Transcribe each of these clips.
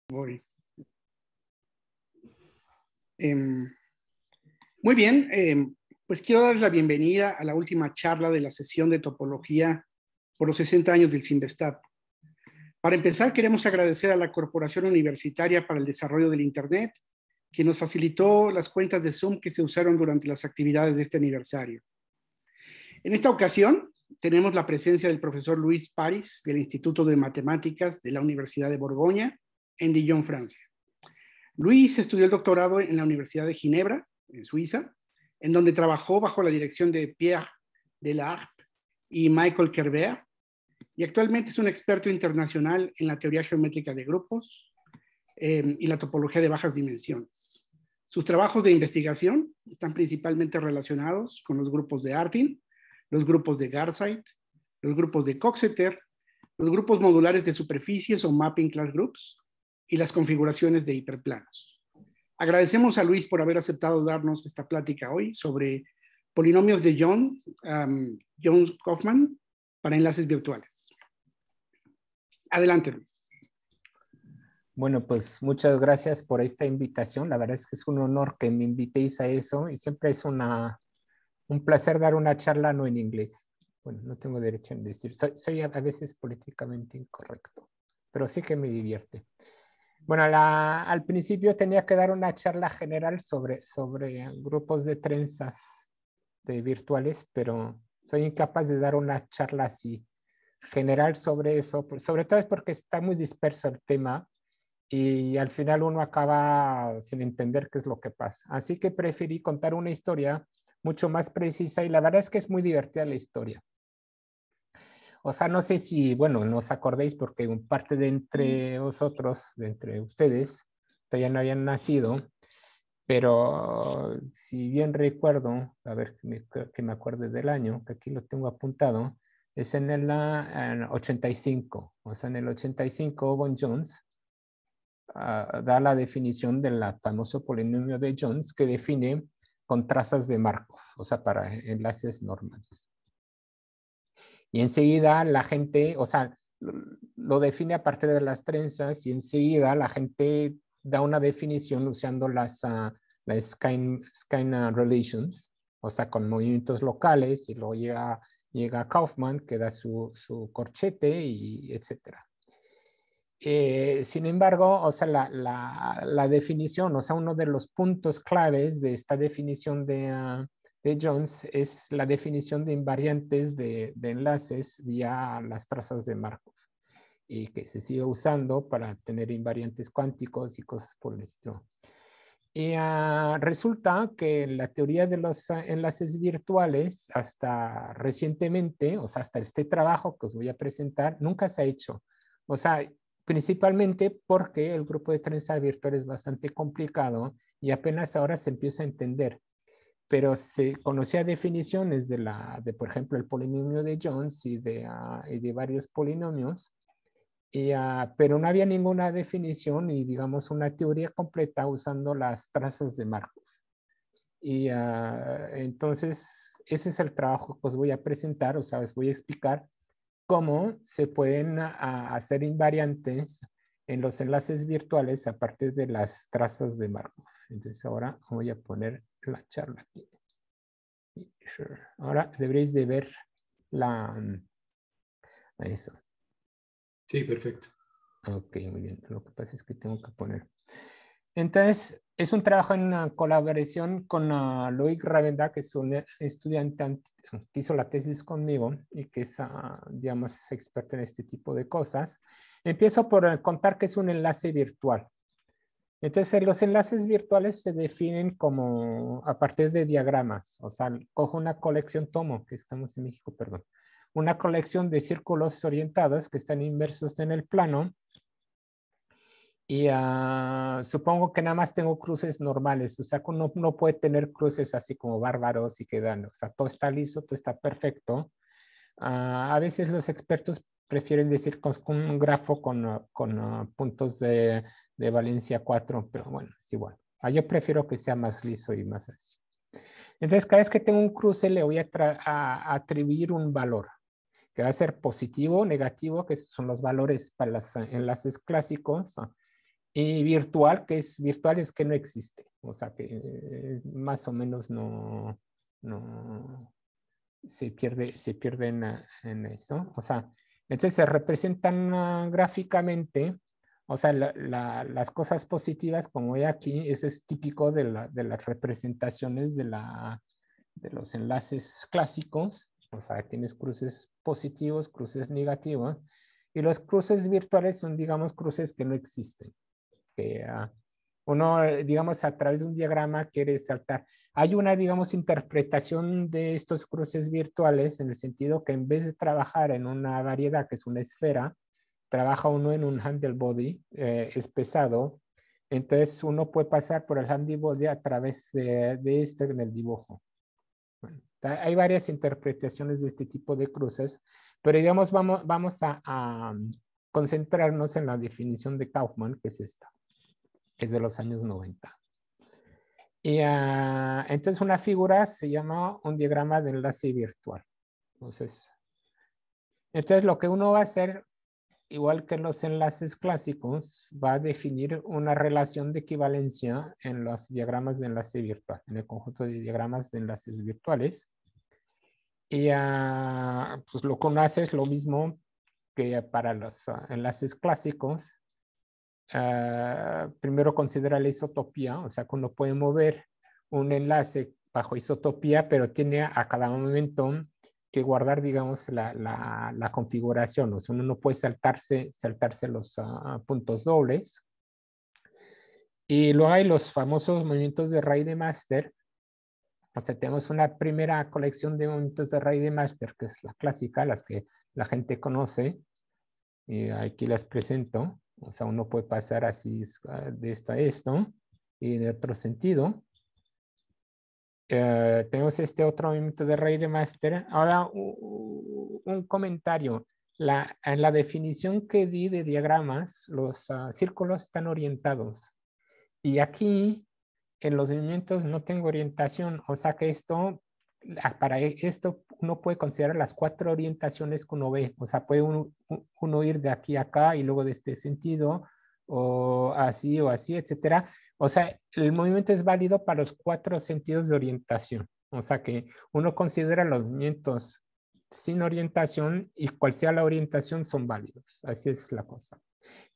Voy. Muy bien, pues quiero darles la bienvenida a la última charla de la sesión de topología por los 60 años del CIMBESTAB. Para empezar, queremos agradecer a la Corporación Universitaria para el Desarrollo del Internet, que nos facilitó las cuentas de Zoom que se usaron durante las actividades de este aniversario. En esta ocasión, tenemos la presencia del profesor Luis Paris, del Instituto de Matemáticas de la Universidad de Borgoña, en Dijon, Francia. Luis estudió el doctorado en la Universidad de Ginebra, en Suiza, en donde trabajó bajo la dirección de Pierre Delarpe y Michael Kerber, y actualmente es un experto internacional en la teoría geométrica de grupos y la topología de bajas dimensiones. Sus trabajos de investigación están principalmente relacionados con los grupos de Artin, los grupos de Garzeit, los grupos de Coxeter, los grupos modulares de superficies o mapping class groups y las configuraciones de hiperplanos. Agradecemos a Luis por haber aceptado darnos esta plática hoy sobre polinomios de Jones-Kaufman para enlaces virtuales. Adelante, Luis. Bueno, pues muchas gracias por esta invitación. La verdad es que es un honor que me invitéis a eso y siempre es un placer dar una charla no en inglés. Bueno, no tengo derecho a decir. Soy a veces políticamente incorrecto, pero sí que me divierte. Bueno, al principio tenía que dar una charla general sobre grupos de trenzas virtuales, pero soy incapaz de dar una charla así general sobre eso, sobre todo es porque está muy disperso el tema y al final uno acaba sin entender qué es lo que pasa. Así que preferí contar una historia mucho más precisa y la verdad es que es muy divertida la historia. O sea, no sé si, bueno, no os acordéis porque parte de entre vosotros, de entre ustedes, todavía no habían nacido, pero si bien recuerdo, a ver que me acuerde del año, que aquí lo tengo apuntado, es en el 85. O sea, en el 85, Von Jones da la definición del famoso polinomio de Jones que define con trazas de Markov, o sea, para enlaces normales. Y enseguida la gente, o sea, lo define a partir de las trenzas y enseguida la gente da una definición usando las Skein relations, o sea, con movimientos locales y luego llega Kaufman que da su corchete y etcétera. Sin embargo, o sea, la definición, o sea, uno de los puntos claves de esta definición de Jones es la definición de invariantes de enlaces vía las trazas de Markov y que se sigue usando para tener invariantes cuánticos y cosas por el estilo. Y resulta que la teoría de los enlaces virtuales hasta recientemente, o sea, hasta este trabajo que os voy a presentar, nunca se ha hecho. O sea, principalmente porque el grupo de trenza virtual es bastante complicado y apenas ahora se empieza a entender. Pero se conocía definiciones de por ejemplo, el polinomio de Jones y de varios polinomios, pero no había ninguna definición y, digamos, una teoría completa usando las trazas de Markov. Y entonces, ese es el trabajo que os voy a presentar, o sea, os voy a explicar cómo se pueden hacer invariantes en los enlaces virtuales a partir de las trazas de Markov. Entonces, ahora voy a poner la charla aquí. Sure. Ahora deberéis de ver eso. Sí, perfecto. Ok, muy bien. Lo que pasa es que tengo que poner. Entonces, es un trabajo en una colaboración con Loïc Ravenda, que es un estudiante que hizo la tesis conmigo y que es, digamos, experto en este tipo de cosas. Empiezo por contar qué es un enlace virtual. Entonces, los enlaces virtuales se definen como a partir de diagramas. O sea, cojo una colección, que estamos en México, perdón, una colección de círculos orientados que están inversos en el plano. Y supongo que nada más tengo cruces normales. O sea, uno no puede tener cruces así como bárbaros y quedan. O sea, todo está liso, todo está perfecto. A veces los expertos prefieren decir con un grafo con puntos de valencia 4, pero bueno, es igual. Yo prefiero que sea más liso y más así. Entonces, cada vez que tengo un cruce, le voy a atribuir un valor, que va a ser positivo, negativo, que son los valores para los enlaces clásicos, Y virtual, virtual es que no existe. O sea, que más o menos no se pierde en eso. O sea, entonces se representan gráficamente, o sea, las cosas positivas, como hay aquí, eso es típico de las representaciones de los enlaces clásicos. O sea, tienes cruces positivos, cruces negativos, y los cruces virtuales son, digamos, cruces que no existen. Que uno, digamos, a través de un diagrama quiere saltar. Hay una, digamos, interpretación de estos cruces virtuales en el sentido que en vez de trabajar en una variedad que es una esfera, trabaja uno en un handle body, es pesado. Entonces uno puede pasar por el handle body a través de este en el dibujo. Bueno, hay varias interpretaciones de este tipo de cruces, pero digamos, vamos a concentrarnos en la definición de Kaufman, que es esta, que es de los años 90. Y entonces una figura se llama un diagrama de enlace virtual. Entonces lo que uno va a hacer, igual que en los enlaces clásicos, va a definir una relación de equivalencia en los diagramas de enlace virtual, en el conjunto de diagramas de enlaces virtuales. Y pues lo que uno hace es lo mismo que para los enlaces clásicos. Primero considera la isotopía, o sea que uno puede mover un enlace bajo isotopía, pero tiene a cada momento que guardar, digamos, la configuración. O sea, uno no puede saltarse los puntos dobles. Y luego hay los famosos movimientos de Ray de Master. O sea, tenemos una primera colección de movimientos de Ray de Master, que es la clásica, las que la gente conoce. Y aquí las presento. O sea, uno puede pasar así de esto a esto y de otro sentido. Tenemos este otro movimiento de Ray de Master. Ahora, un comentario. En la definición que di de diagramas, los círculos están orientados. Y aquí, en los movimientos, no tengo orientación. O sea que para esto uno puede considerar las 4 orientaciones que uno ve. O sea, puede uno ir de aquí a acá y luego de este sentido, o así, etcétera. O sea, el movimiento es válido para los 4 sentidos de orientación. O sea que uno considera los movimientos sin orientación y cual sea la orientación son válidos. Así es la cosa.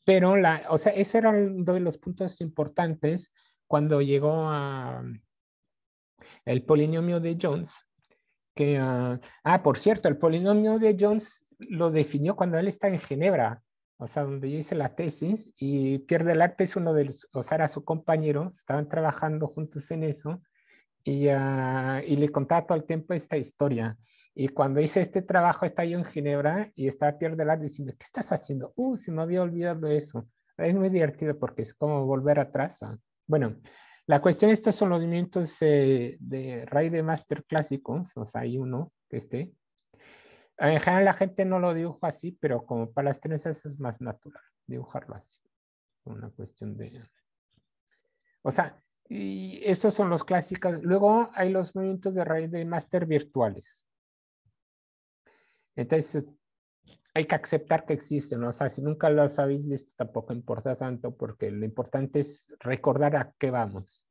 Pero, o sea, ese era uno de los puntos importantes cuando llegó el polinomio de Jones, que, por cierto, el polinomio de Jones lo definió cuando él está en Ginebra, o sea, donde yo hice la tesis, y Pierre Delarpe es uno de los, o sea, era su compañero, estaban trabajando juntos en eso, y le contaba todo el tiempo esta historia. Y cuando hice este trabajo, estaba yo en Ginebra y estaba Pierre Delarpe diciendo, ¿qué estás haciendo? Se me había olvidado eso. Es muy divertido porque es como volver atrás. Bueno, la cuestión, estos son los movimientos de Ray de Master clásicos, o sea, hay uno que en general la gente no lo dibuja así, pero como para las trenzas es más natural dibujarlo así. Una cuestión de... O sea, y estos son los clásicos. Luego hay los movimientos de Ray de Master virtuales. Entonces, hay que aceptar que existen, ¿no? O sea, si nunca los habéis visto, tampoco importa tanto, porque lo importante es recordar a qué vamos.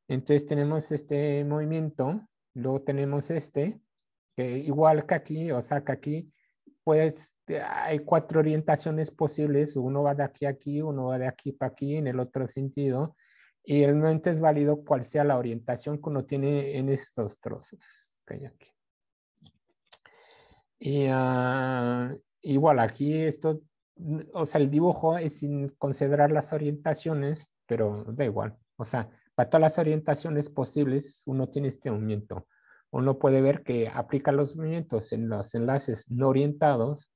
Entonces tenemos este movimiento, luego tenemos este, que igual que aquí, o sea, que aquí pues hay 4 orientaciones posibles, uno va de aquí a aquí, uno va de aquí para aquí, en el otro sentido, y el momento es válido cual sea la orientación que uno tiene en estos trozos que hay aquí. Y igual aquí esto, o sea, el dibujo es sin considerar las orientaciones, pero da igual. O sea, para todas las orientaciones posibles, uno tiene este movimiento. Uno puede ver que aplica los movimientos en los enlaces no orientados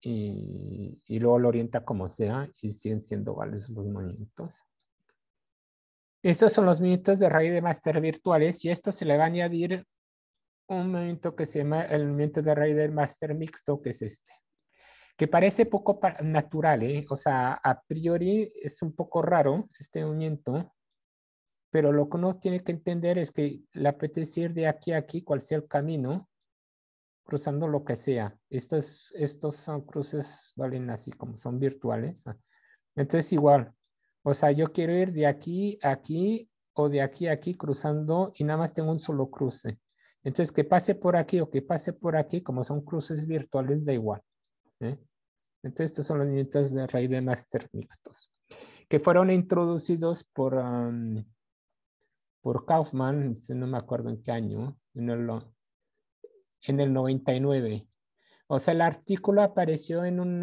y luego lo orienta como sea y siguen siendo válidos los movimientos. Estos son los movimientos de Ray de Master virtuales y esto se le va a añadir un movimiento que se llama el movimiento de Ray de Master mixto, que es este, que parece poco natural, o sea, a priori es un poco raro este movimiento, pero lo que uno tiene que entender es que le apetece ir de aquí a aquí, cual sea el camino, cruzando lo que sea. Estos son cruces, valen así como son virtuales. Entonces igual, o sea, yo quiero ir de aquí a aquí o de aquí a aquí cruzando y nada más tengo un solo cruce. Entonces, que pase por aquí o que pase por aquí, como son cruces virtuales, da igual. ¿Eh? Entonces, estos son los movimientos de raíz de máster mixtos, que fueron introducidos por Kaufman, no me acuerdo en qué año, en el 99. O sea, el artículo apareció en un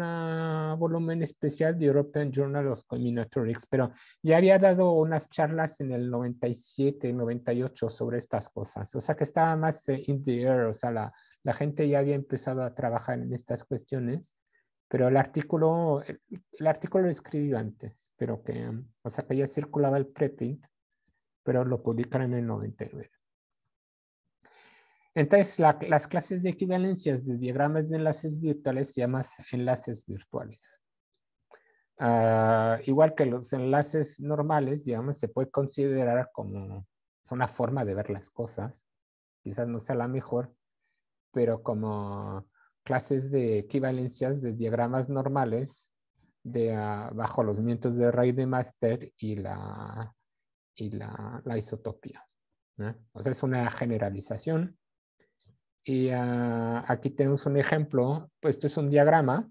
volumen especial de European Journal of Combinatorics, pero ya había dado unas charlas en el 97, 98 sobre estas cosas. O sea, que estaba más in the air, o sea, la gente ya había empezado a trabajar en estas cuestiones, pero el artículo lo escribió antes, pero que, o sea, que ya circulaba el preprint, pero lo publicaron en el 99. Entonces, las clases de equivalencias de diagramas de enlaces virtuales se llaman enlaces virtuales. Igual que los enlaces normales, digamos, se puede considerar como una forma de ver las cosas. Quizás no sea la mejor, pero como clases de equivalencias de diagramas normales bajo los movimientos de raíz de Master y la isotopía, ¿no? O sea, es una generalización. Y aquí tenemos un ejemplo, pues esto es un diagrama.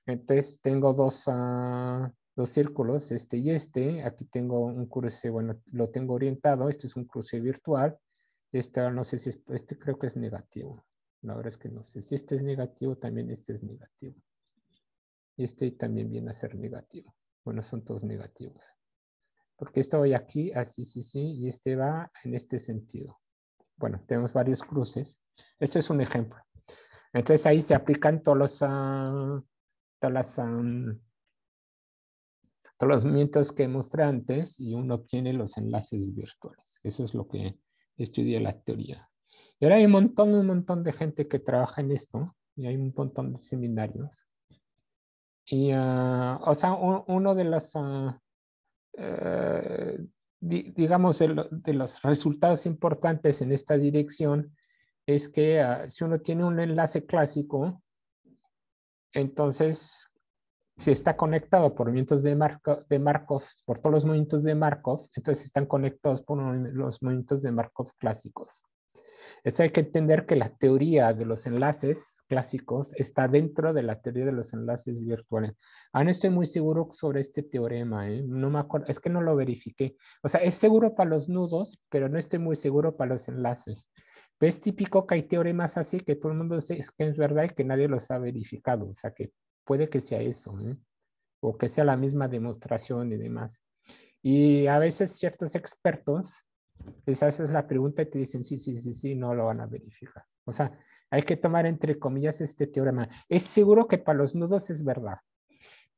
Entonces tengo dos círculos, este y este. Aquí tengo un cruce, bueno, lo tengo orientado. Este es un cruce virtual. Este no sé si es, este creo que es negativo. La verdad es que no sé. Si este es negativo, también este es negativo. Y este también viene a ser negativo. Bueno, son todos negativos. Porque esto va aquí, así, sí, sí, y este va en este sentido. Bueno, tenemos varios cruces. Esto es un ejemplo. Entonces ahí se aplican todos los movimientos que mostré antes y uno obtiene los enlaces virtuales. Eso es lo que estudia la teoría. Y ahora hay un montón de gente que trabaja en esto y hay un montón de seminarios. Y, o sea, uno de los, digamos, de los resultados importantes en esta dirección es que si uno tiene un enlace clásico, entonces si está conectado por movimientos de Markov, por todos los movimientos de Markov, entonces están conectados por los movimientos de Markov clásicos. Eso hay que entender que la teoría de los enlaces clásicos está dentro de la teoría de los enlaces virtuales. No estoy muy seguro sobre este teorema, ¿eh? No me acuerdo, es que no lo verifiqué. O sea, es seguro para los nudos, pero no estoy muy seguro para los enlaces. Pero es típico que hay teoremas así que todo el mundo dice que es verdad y que nadie los ha verificado. O sea, que puede que sea eso, ¿eh? O que sea la misma demostración y demás. Y a veces ciertos expertos les haces la pregunta y te dicen sí, sí, sí, sí, no lo van a verificar. O sea, hay que tomar entre comillas este teorema. Es seguro que para los nudos es verdad.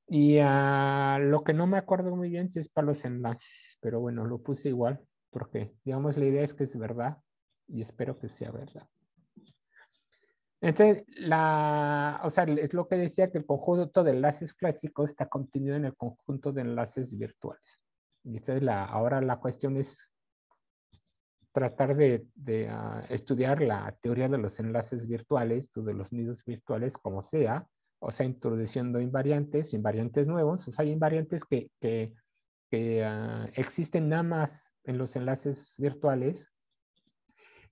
Y lo que no me acuerdo muy bien si es para los enlaces, pero bueno, lo puse igual porque, digamos, la idea es que es verdad y espero que sea verdad. Entonces, o sea, es lo que decía que el conjunto de enlaces clásicos está contenido en el conjunto de enlaces virtuales. Y entonces ahora la cuestión es tratar de estudiar la teoría de los enlaces virtuales o de los nidos virtuales como sea, o sea, introduciendo invariantes nuevos, o sea, hay invariantes que existen nada más en los enlaces virtuales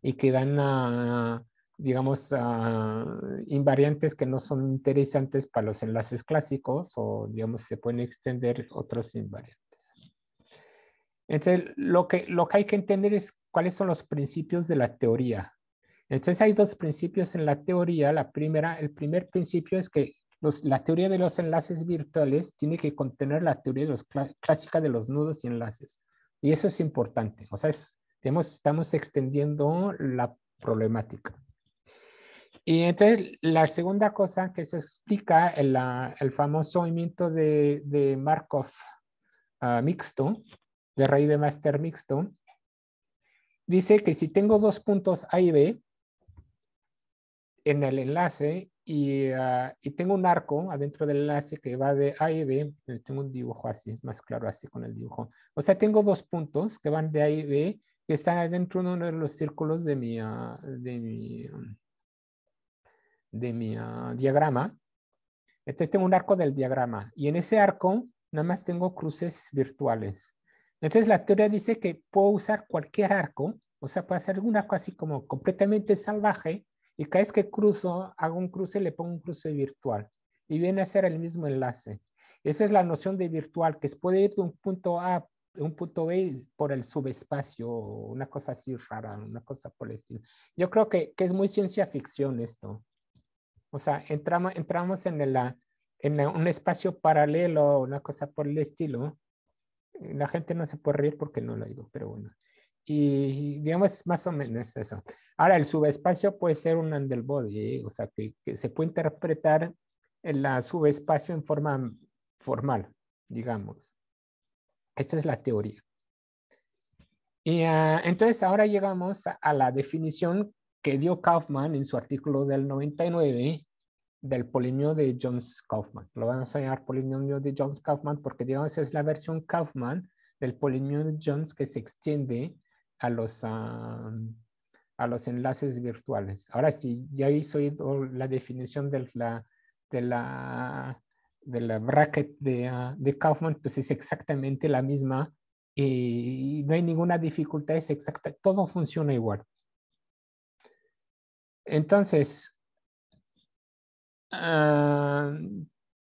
y que dan, digamos, invariantes que no son interesantes para los enlaces clásicos o, digamos, se pueden extender otros invariantes. Entonces, lo que hay que entender es cuáles son los principios de la teoría. Entonces, hay dos principios en la teoría. El primer principio es que la teoría de los enlaces virtuales tiene que contener la teoría clásica de los nudos y enlaces. Y eso es importante. O sea, estamos extendiendo la problemática. Y entonces, la segunda cosa que se explica, el famoso movimiento de Markov mixto, de raíz de máster mixto, dice que si tengo dos puntos A y B en el enlace y tengo un arco adentro del enlace que va de A y B, tengo un dibujo así, es más claro así con el dibujo. O sea, tengo dos puntos que van de A y B que están adentro de uno de los círculos de mi diagrama. Entonces tengo un arco del diagrama y en ese arco nada más tengo cruces virtuales. Entonces la teoría dice que puedo usar cualquier arco, o sea, puedo hacer una cosa así como completamente salvaje, y cada vez que cruzo, hago un cruce, le pongo un cruce virtual, y viene a ser el mismo enlace. Esa es la noción de virtual, que se puede ir de un punto A a un punto B por el subespacio, una cosa así rara, una cosa por el estilo. Yo creo que es muy ciencia ficción esto. O sea, entramos en un espacio paralelo, una cosa por el estilo. La gente no se puede reír porque no lo digo, pero bueno. Y digamos, más o menos eso. Ahora, el subespacio puede ser un underbody, o sea, que se puede interpretar el subespacio en forma formal, digamos. Esta es la teoría. Y entonces ahora llegamos a la definición que dio Kaufman en su artículo del 99 del polinomio de Jones-Kaufman. Lo vamos a llamar polinomio de Jones-Kaufman porque, digamos, es la versión Kaufman del polinomio de Jones que se extiende a los enlaces virtuales. Ahora, si ya habéis oído la definición de la bracket de Kaufman, pues es exactamente la misma y no hay ninguna dificultad, es exacta, todo funciona igual. Entonces,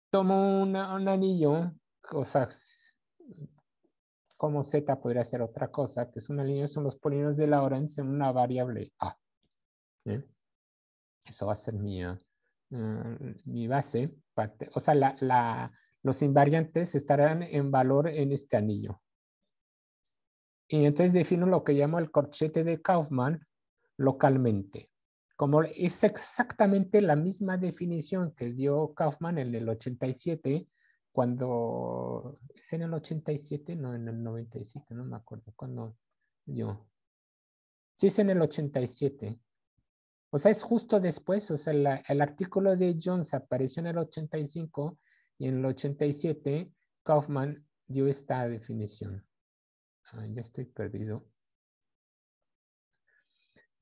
tomo un anillo, o sea, como Z podría ser otra cosa, que es un anillo, son los polinomios de Lorentz en una variable A. ¿Eh? Eso va a ser mi base. O sea, los invariantes estarán en valor en este anillo. Y entonces defino lo que llamo el corchete de Kaufman localmente. Como es exactamente la misma definición que dio Kaufman en el 87, cuando, ¿es en el 87? No, en el 97, no me acuerdo, cuando yo. Sí, es en el 87. O sea, es justo después, o sea, el artículo de Jones apareció en el 85 y en el 87 Kaufman dio esta definición. Ya estoy perdido.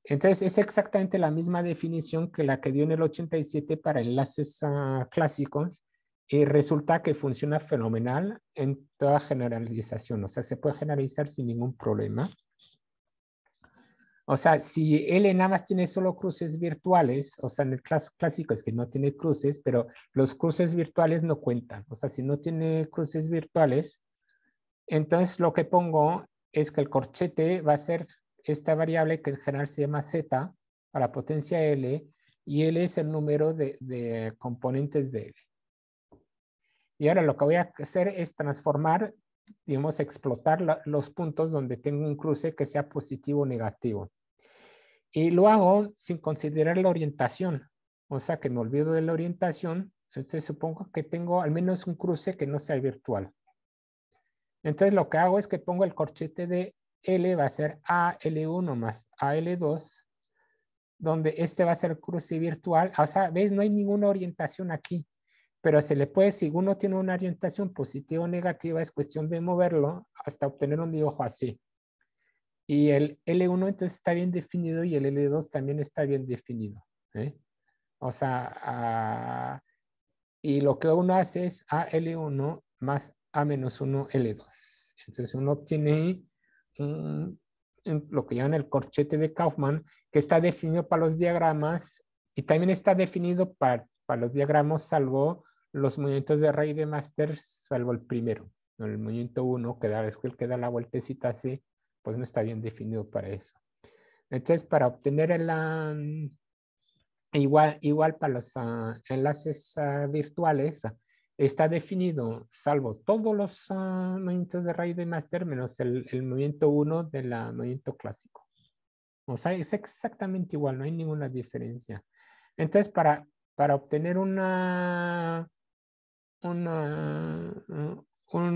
Entonces, es exactamente la misma definición que la que dio en el 87 para enlaces clásicos y resulta que funciona fenomenal en toda generalización. O sea, se puede generalizar sin ningún problema. O sea, si L nada más tiene solo cruces virtuales, o sea, en el caso clásico es que no tiene cruces, pero los cruces virtuales no cuentan. O sea, si no tiene cruces virtuales, entonces lo que pongo es que el corchete va a ser esta variable que en general se llama Z a la potencia L, y L es el número de componentes de L. Y ahora lo que voy a hacer es transformar, digamos, explotar los puntos donde tengo un cruce que sea positivo o negativo. Y lo hago sin considerar la orientación. O sea que me olvido de la orientación. Entonces supongo que tengo al menos un cruce que no sea virtual. Entonces lo que hago es que pongo el corchete de L, va a ser AL1 más AL2, donde este va a ser cruce virtual. O sea, ¿ves? No hay ninguna orientación aquí. Pero se le puede, si uno tiene una orientación positiva o negativa, es cuestión de moverlo hasta obtener un dibujo así. Y el L1 entonces está bien definido y el L2 también está bien definido. ¿Eh? O sea, y lo que uno hace es AL1 más A-1 L2. Entonces uno obtiene lo que llaman el corchete de Kaufman, que está definido para los diagramas y también está definido para los diagramas, salvo los movimientos de raíz de Master, salvo el primero. El movimiento 1, que es el que da la vueltecita así, pues no está bien definido para eso. Entonces, para obtener igual para los enlaces virtuales, está definido, salvo todos los movimientos de raíz de Master, menos el movimiento 1 del movimiento clásico. O sea, es exactamente igual, no hay ninguna diferencia. Entonces, para obtener un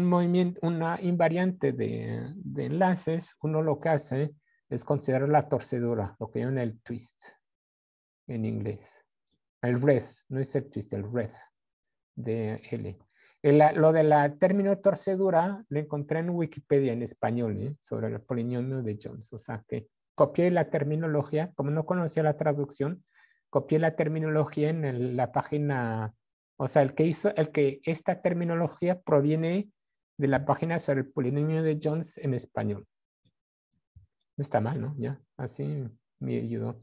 movimiento, una invariante de enlaces, uno lo que hace es considerar la torcedura, lo que llaman el twist en inglés. El red, no es el twist, el red de L. Lo de la término torcedura lo encontré en Wikipedia en español, sobre el polinomio de Jones. O sea que copié la terminología, como no conocía la traducción, copié la terminología en la página. O sea, el que esta terminología proviene de la página sobre el polinomio de Jones en español. No está mal, ¿no? Ya, así me ayudó.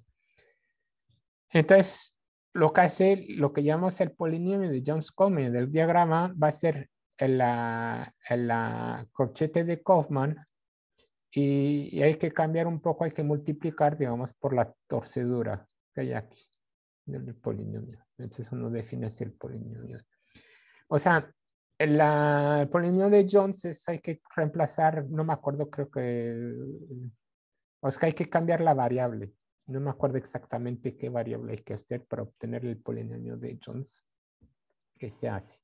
Entonces, lo que hace, lo que llamamos el polinomio de Jones-Cohen del diagrama va a ser la corchete de Kaufman y hay que cambiar un poco, hay que multiplicar, digamos, por la torcedura que hay aquí del polinomio. Entonces uno define así el polinomio. O sea, el polinomio de Jones hay que reemplazar, no me acuerdo, creo que, o sea, hay que cambiar la variable. No me acuerdo exactamente qué variable hay que hacer para obtener el polinomio de Jones que se hace.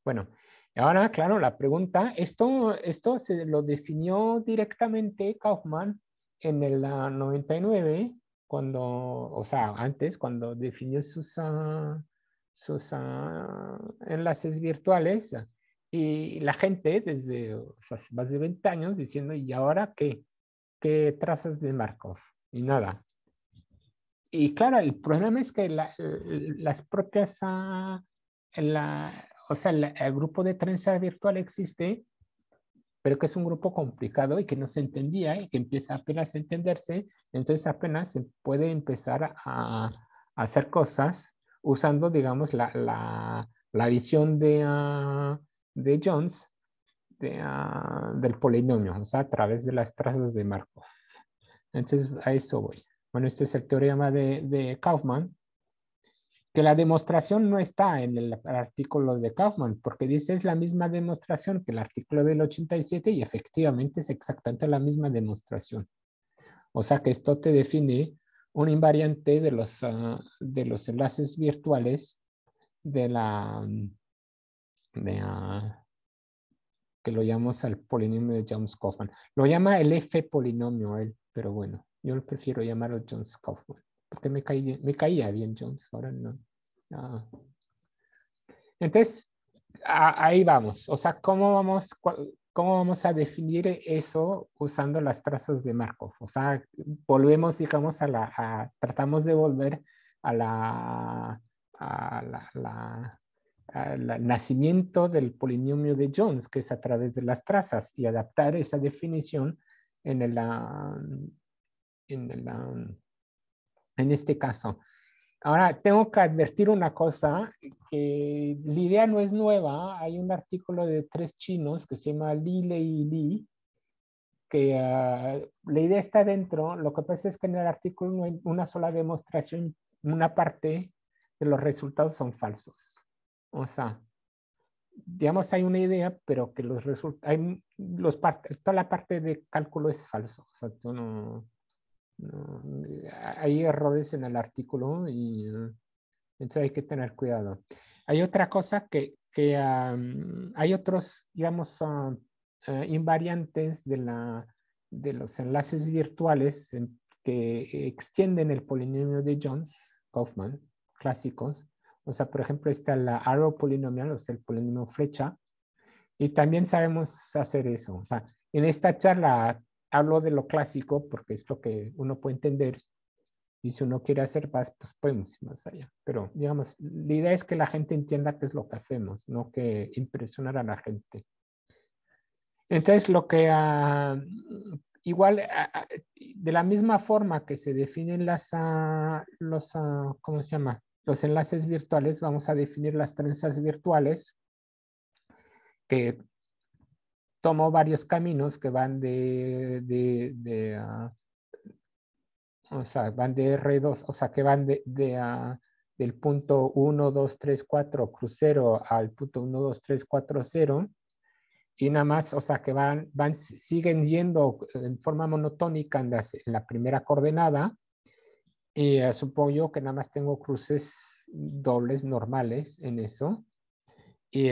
Bueno, ahora, claro, la pregunta, esto se lo definió directamente Kaufman en el 99, cuando, o sea, antes, cuando definió sus enlaces virtuales, y la gente desde más de 20 años diciendo, ¿y ahora qué? ¿Qué trazas de Markov? Y nada. Y claro, el problema es que las propias, o sea, el grupo de trenza virtual existe, pero que es un grupo complicado y que no se entendía y que empieza apenas a entenderse, entonces apenas se puede empezar a hacer cosas usando, digamos, la visión de Jones del polinomio, o sea, a través de las trazas de Markov. Entonces, a eso voy. Bueno, este es el teorema de Kaufman, que la demostración no está en el artículo de Kaufman, porque dice es la misma demostración que el artículo del 87 y efectivamente es exactamente la misma demostración. O sea que esto te define un invariante de los enlaces virtuales de que lo llamamos el polinomio de Jones-Kaufman. Lo llama el F polinomio él, pero bueno, yo lo prefiero llamarlo Jones-Kaufman, porque me caía bien Jones, ahora no. Entonces, ahí vamos. O sea, ¿cómo vamos a definir eso usando las trazas de Markov? O sea, volvemos, digamos, tratamos de volver al nacimiento del polinomio de Jones, que es a través de las trazas, y adaptar esa definición en este caso. Ahora, tengo que advertir una cosa, que la idea no es nueva. Hay un artículo de 3 chinos que se llama Li Lei Li, que la idea está dentro. Lo que pasa es que en el artículo no hay una sola demostración, una parte de los resultados son falsos. O sea, digamos, hay una idea, pero que toda la parte de cálculo es falso. O sea, hay errores en el artículo y entonces hay que tener cuidado. Hay otra cosa hay otros, digamos, invariantes de los enlaces virtuales que extienden el polinomio de Jones-Kaufman, clásicos. O sea, por ejemplo, está la arrow polinomial, o sea, el polinomio flecha, y también sabemos hacer eso. O sea, en esta charla hablo de lo clásico porque es lo que uno puede entender. Y si uno quiere hacer más, pues podemos ir más allá. Pero, digamos, la idea es que la gente entienda qué es lo que hacemos, no que impresionar a la gente. Entonces, igual, de la misma forma que se definen ¿cómo se llama? Los enlaces virtuales, vamos a definir las trenzas virtuales, que tomo varios caminos que van o sea, van de R2, o sea, que van del punto 1, 2, 3, 4 crucero al punto 1, 2, 3, 4, 0. Y nada más, o sea, que siguen yendo en forma monotónica en la primera coordenada. Y supongo yo que nada más tengo cruces dobles normales en eso. Y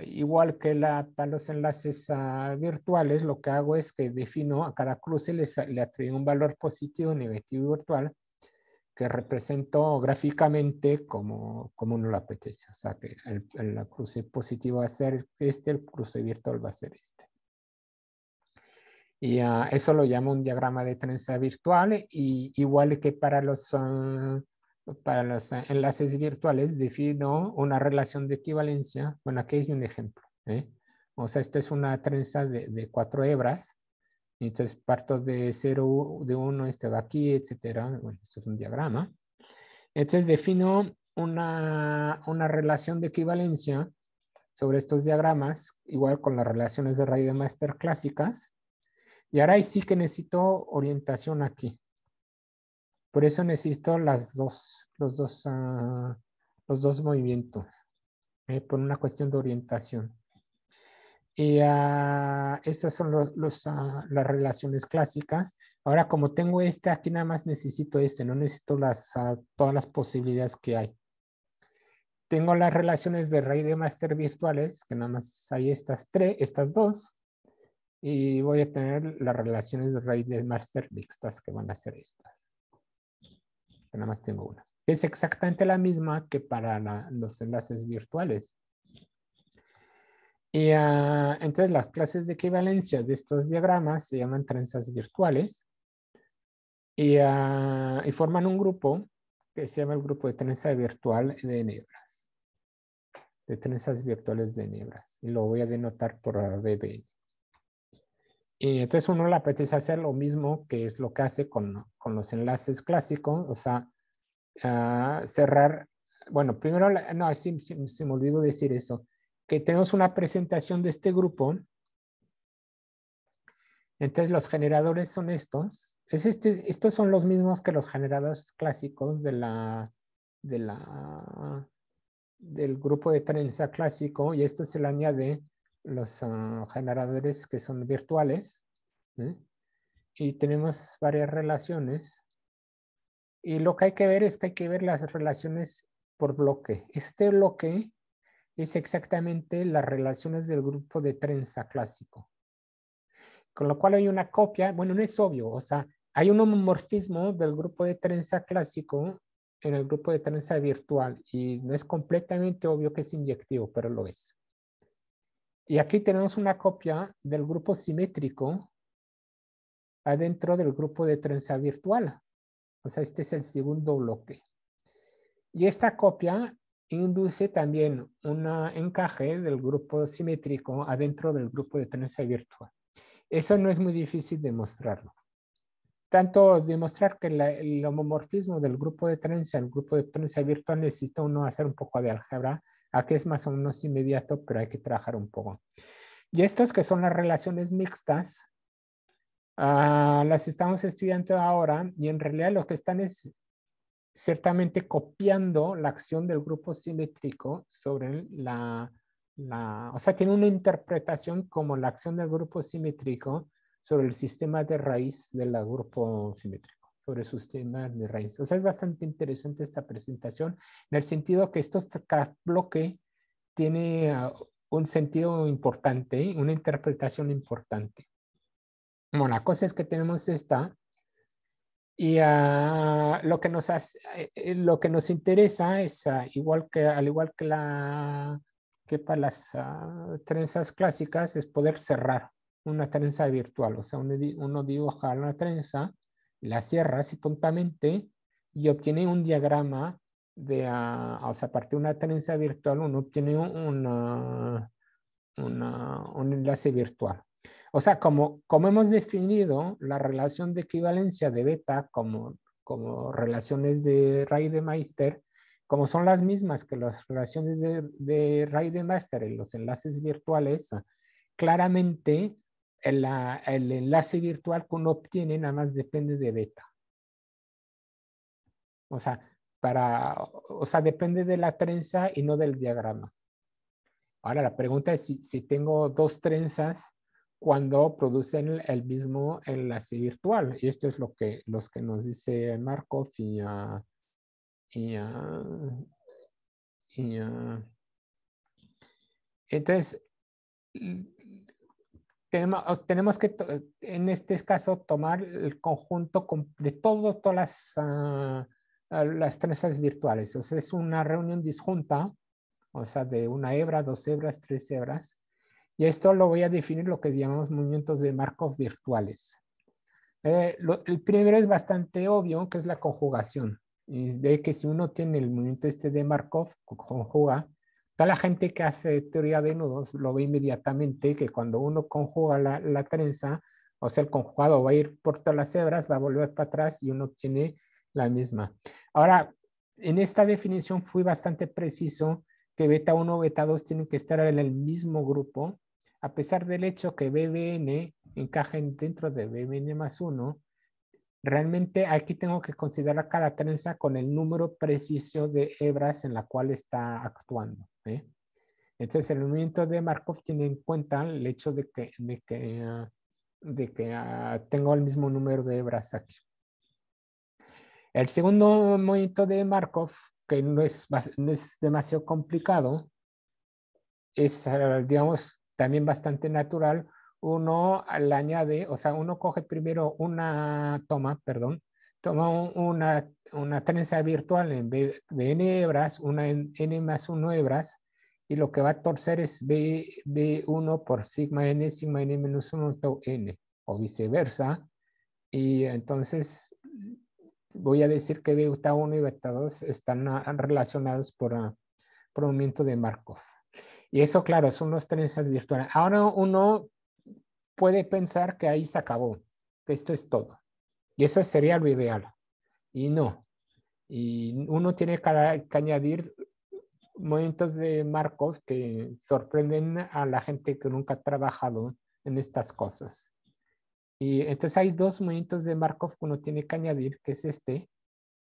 igual que para los enlaces virtuales, lo que hago es que defino a cada cruce le atribuyo un valor positivo, negativo y virtual que represento gráficamente como uno lo apetece. O sea, que el cruce positivo va a ser este, el cruce virtual va a ser este. Y eso lo llamo un diagrama de trenza virtual, y igual que para los enlaces virtuales defino una relación de equivalencia. Bueno, aquí hay un ejemplo. ¿eh? O sea, esto es una trenza de 4 hebras. Entonces parto de 0, de 1, este va aquí, etcétera. Bueno, esto es un diagrama. Entonces defino una relación de equivalencia sobre estos diagramas, igual con las relaciones de raíz de Master clásicas. Y ahora sí que necesito orientación aquí. Por eso necesito los dos movimientos, por una cuestión de orientación. Y estas son las relaciones clásicas. Ahora, como tengo este, aquí nada más necesito este, no necesito todas las posibilidades que hay. Tengo las relaciones de raíz de Master virtuales, que nada más hay estas dos. Y voy a tener las relaciones de raíz de Master mixtas, que van a ser estas. Que nada más tengo una. Es exactamente la misma que para los enlaces virtuales. Y entonces las clases de equivalencia de estos diagramas se llaman trenzas virtuales y forman un grupo que se llama el grupo de trenza virtual de enebras. De trenzas virtuales de enebras. Y lo voy a denotar por BBN. Y entonces uno le apetece hacer lo mismo que es lo que hace con los enlaces clásicos, o sea, cerrar. Bueno, primero, no, sí, se me olvidó decir eso, que tenemos una presentación de este grupo. Entonces los generadores son estos. Estos son los mismos que los generadores clásicos del grupo de trenza clásico, y esto se le añade los generadores que son virtuales, ¿eh? Y tenemos varias relaciones. Y lo que hay que ver es que hay que ver las relaciones por bloque. Este bloque es exactamente las relaciones del grupo de trenza clásico. Con lo cual hay una copia, bueno, no es obvio, o sea, hay un homomorfismo del grupo de trenza clásico en el grupo de trenza virtual y no es completamente obvio que es inyectivo, pero lo es. Y aquí tenemos una copia del grupo simétrico adentro del grupo de trenza virtual. O sea, este es el segundo bloque. Y esta copia induce también un encaje del grupo simétrico adentro del grupo de trenza virtual. Eso no es muy difícil demostrarlo. Tanto demostrar que el homomorfismo del grupo de trenza, el grupo de trenza virtual, necesita uno hacer un poco de álgebra. Aquí es más o menos inmediato, pero hay que trabajar un poco. Y estos que son las relaciones mixtas, las estamos estudiando ahora y en realidad lo que están es ciertamente copiando la acción del grupo simétrico sobre o sea, tiene una interpretación como la acción del grupo simétrico sobre el sistema de raíz del grupo simétrico, sobre su sistema de raíz. O sea, es bastante interesante esta presentación en el sentido que cada bloque tiene un sentido importante, una interpretación importante. Bueno, la cosa es que tenemos esta y lo que nos interesa es, al igual que para las trenzas clásicas, es poder cerrar una trenza virtual. O sea, uno dibuja una trenza, la cierra así tontamente y obtiene un diagrama o sea, a partir de una trenza virtual, uno obtiene un enlace virtual. O sea, como hemos definido la relación de equivalencia de beta como relaciones de raíz de Meister, como son las mismas que las relaciones de raíz de Meister en los enlaces virtuales, claramente el enlace virtual que uno obtiene nada más depende de beta. O sea, depende de la trenza y no del diagrama. Ahora la pregunta es si tengo dos trenzas cuando producen el mismo enlace virtual. Y esto es los que nos dice Markov entonces tenemos que en este caso tomar el conjunto de todas las trenzas virtuales. O sea, es una reunión disjunta, o sea, de una hebra, 2 hebras, 3 hebras. Y esto lo voy a definir lo que llamamos movimientos de Markov virtuales. El primero es bastante obvio, que es la conjugación. Y ve que si uno tiene el movimiento este de Markov, conjuga, Toda la gente que hace teoría de nudos lo ve inmediatamente que cuando uno conjuga la trenza, o sea, el conjugado va a ir por todas las hebras, va a volver para atrás y uno obtiene la misma. Ahora, en esta definición fui bastante preciso que beta 1 beta 2 tienen que estar en el mismo grupo, a pesar del hecho que BBN encajen dentro de BBN más 1. Realmente aquí tengo que considerar cada trenza con el número preciso de hebras en la cual está actuando. Entonces, el movimiento de Markov tiene en cuenta el hecho de que tengo el mismo número de hebras aquí. El segundo movimiento de Markov, que no es demasiado complicado, es, digamos, también bastante natural. Uno le añade, o sea, uno coge primero toma una trenza virtual de n hebras, una en n más 1 hebras, y lo que va a torcer es B1 por sigma n menos 1 tau n, o viceversa. Y entonces voy a decir que beta 1 y beta 2 están relacionados por movimiento de Markov. Y eso, claro, son las trenzas virtuales. Ahora uno puede pensar que ahí se acabó, que esto es todo. Y eso sería lo ideal. Y no. Y uno tiene que añadir movimientos de Markov que sorprenden a la gente que nunca ha trabajado en estas cosas. Y entonces hay dos movimientos de Markov que uno tiene que añadir, que es este.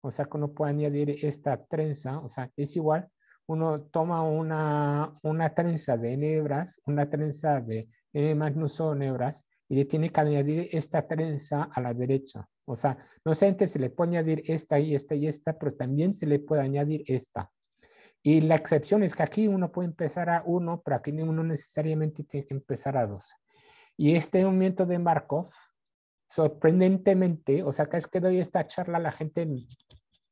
O sea, que uno puede añadir esta trenza, o sea, es igual. Uno toma una trenza de n hebras, una trenza de n más 1 hebras, y le tiene que añadir esta trenza a la derecha. O sea, no solamente se le puede añadir esta y esta y esta, pero también se le puede añadir esta. Y la excepción es que aquí uno puede empezar a 1, pero aquí uno necesariamente tiene que empezar a 2. Y este movimiento de Markov, sorprendentemente, o sea, cada vez que doy esta charla, la gente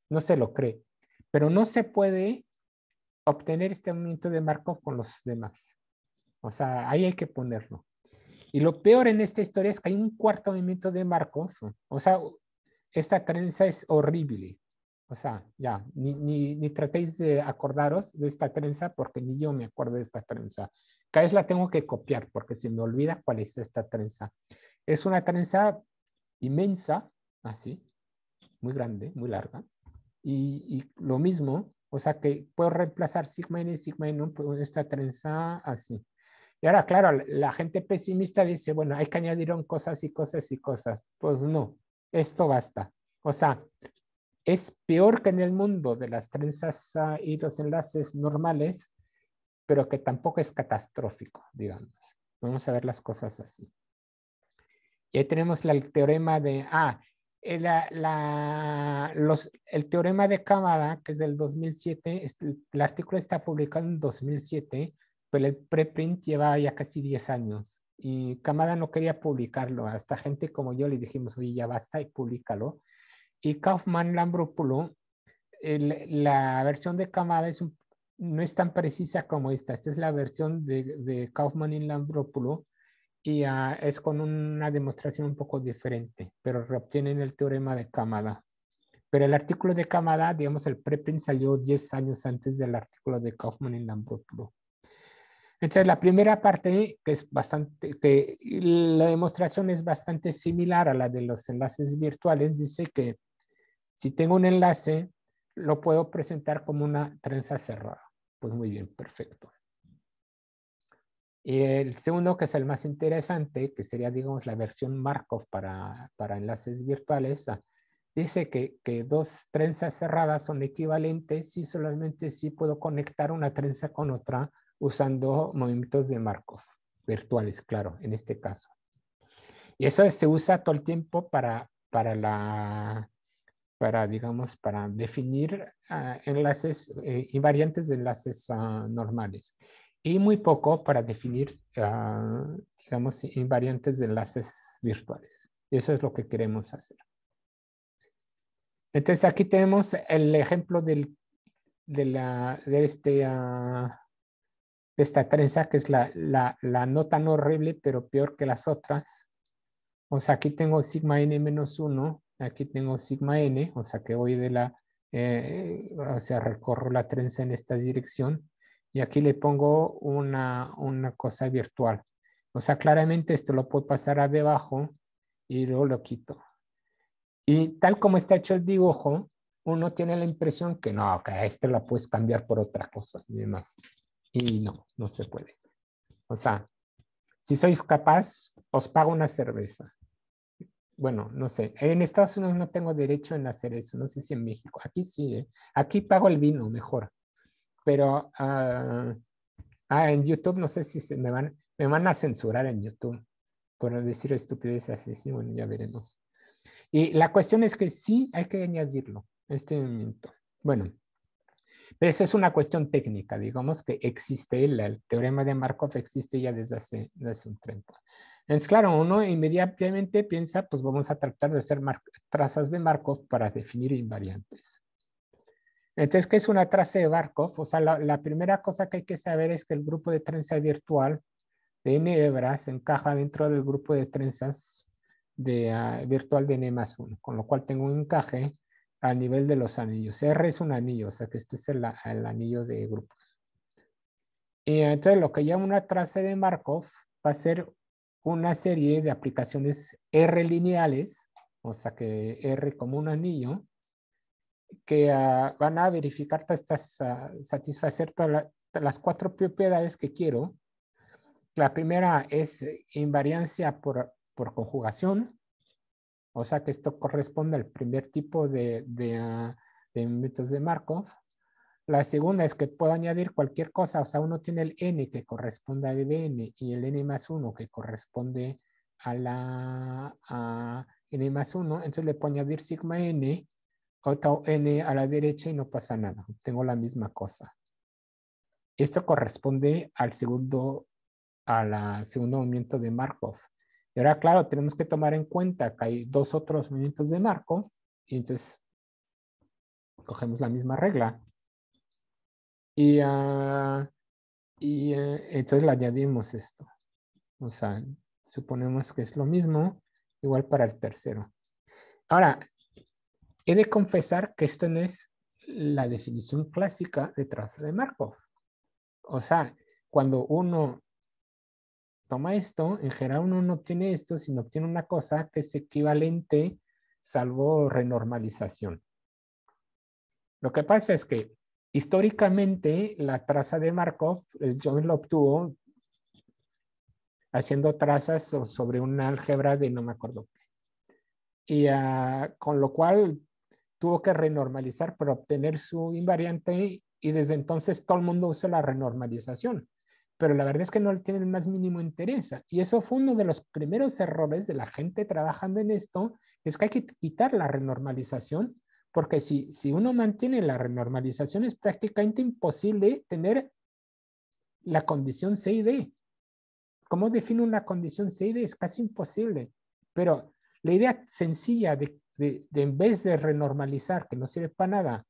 no se lo cree, pero no se puede obtener este movimiento de Markov con los demás. O sea, ahí hay que ponerlo. Y lo peor en esta historia es que hay un cuarto movimiento de Markov. O sea, esta trenza es horrible. O sea, ya, ni tratéis de acordaros de esta trenza porque ni yo me acuerdo de esta trenza. Cada vez la tengo que copiar porque se me olvida cuál es esta trenza. Es una trenza inmensa, así, muy grande, muy larga. Y lo mismo, o sea que puedo reemplazar sigma n por esta trenza así. Y ahora, claro, la gente pesimista dice, bueno, hay que añadir cosas y cosas y cosas. Pues no, esto basta. O sea, es peor que en el mundo de las trenzas y los enlaces normales, pero que tampoco es catastrófico, digamos. Vamos a ver las cosas así. Y ahí tenemos el teorema de, el teorema de Kamada, que es del 2007, el artículo está publicado en 2007, pero el preprint lleva ya casi 10 años. Y Kamada no quería publicarlo. Hasta gente como yo le dijimos, oye, ya basta y públicalo. Y Kaufman-Lambrúpulo, la versión de Kamada no es tan precisa como esta. Esta es la versión de Kaufman y Lambrúpulo, y es con una demostración un poco diferente, pero reobtienen el teorema de Kamada. Pero el artículo de Kamada, digamos, el preprint salió 10 años antes del artículo de Kaufman y Lambrúpulo. Entonces, la primera parte, que la demostración es bastante similar a la de los enlaces virtuales, dice que si tengo un enlace, lo puedo presentar como una trenza cerrada. Pues muy bien, perfecto. Y el segundo, que es el más interesante, que sería, digamos, la versión Markov para enlaces virtuales, dice que dos trenzas cerradas son equivalentes y solamente si puedo conectar una trenza con otra usando movimientos de Markov virtuales, claro, en este caso. Y eso se usa todo el tiempo para digamos, para definir enlaces invariantes de enlaces normales. Y muy poco para definir, digamos, invariantes de enlaces virtuales. Eso es lo que queremos hacer. Entonces aquí tenemos el ejemplo de esta trenza, que es la no tan horrible, pero peor que las otras. O sea, aquí tengo sigma n menos 1, aquí tengo sigma n, o sea que voy o sea, recorro la trenza en esta dirección. y aquí le pongo una cosa virtual. O sea, claramente esto lo puedo pasar a debajo y luego lo quito. Y tal como está hecho el dibujo, uno tiene la impresión que no, que esto la puedes cambiar por otra cosa y demás. Y no, no se puede. O sea, si sois capaz, os pago una cerveza. Bueno, no sé. En Estados Unidos no tengo derecho en hacer eso. No sé si en México. Aquí sí, ¿eh? Aquí pago el vino mejor. Pero en YouTube no sé si me van a censurar en YouTube por decir estupideces así. Sí, bueno, ya veremos. Y la cuestión es que sí hay que añadirlo, este movimiento. Bueno, pero eso es una cuestión técnica, digamos que existe, el teorema de Markov existe ya desde hace un tiempo. Entonces, claro, uno inmediatamente piensa, pues vamos a tratar de hacer trazas de Markov para definir invariantes. Entonces, ¿qué es una traza de Markov? O sea, la primera cosa que hay que saber es que el grupo de trenza virtual de n hebras encaja dentro del grupo de trenzas virtual de n+1, con lo cual tengo un encaje a nivel de los anillos. R es un anillo, o sea que este es el anillo de grupos. Y entonces lo que llamo una traza de Markov va a ser una serie de aplicaciones R lineales, o sea que R como un anillo, que van a verificar satisfacer todas las 4 propiedades que quiero. La primera es invariancia por conjugación, o sea que esto corresponde al primer tipo de métodos de Markov. La segunda es que puedo añadir cualquier cosa, o sea, uno tiene el n que corresponde a BN y el n+1 que corresponde a n+1, entonces le puedo añadir sigma n, o n a la derecha y no pasa nada, tengo la misma cosa. Esto corresponde al segundo movimiento de Markov. Y ahora, claro, tenemos que tomar en cuenta que hay 2 otros movimientos de Markov y entonces cogemos la misma regla. Y entonces le añadimos esto. O sea, suponemos que es lo mismo, igual para el tercero. Ahora, he de confesar que esto no es la definición clásica de traza de Markov. O sea, cuando uno toma esto, en general uno no obtiene esto, sino obtiene una cosa que es equivalente, salvo renormalización. Lo que pasa es que históricamente la traza de Markov, el Jones lo obtuvo haciendo trazas sobre una álgebra de no me acuerdo qué. Y con lo cual tuvo que renormalizar para obtener su invariante y desde entonces todo el mundo usa la renormalización. Pero la verdad es que no tiene el más mínimo interés. Y eso fue uno de los primeros errores de la gente trabajando en esto, es que hay que quitar la renormalización, porque si uno mantiene la renormalización es prácticamente imposible tener la condición C y D. ¿Cómo defino una condición C y D? Es casi imposible. Pero la idea sencilla de en vez de renormalizar, que no sirve para nada,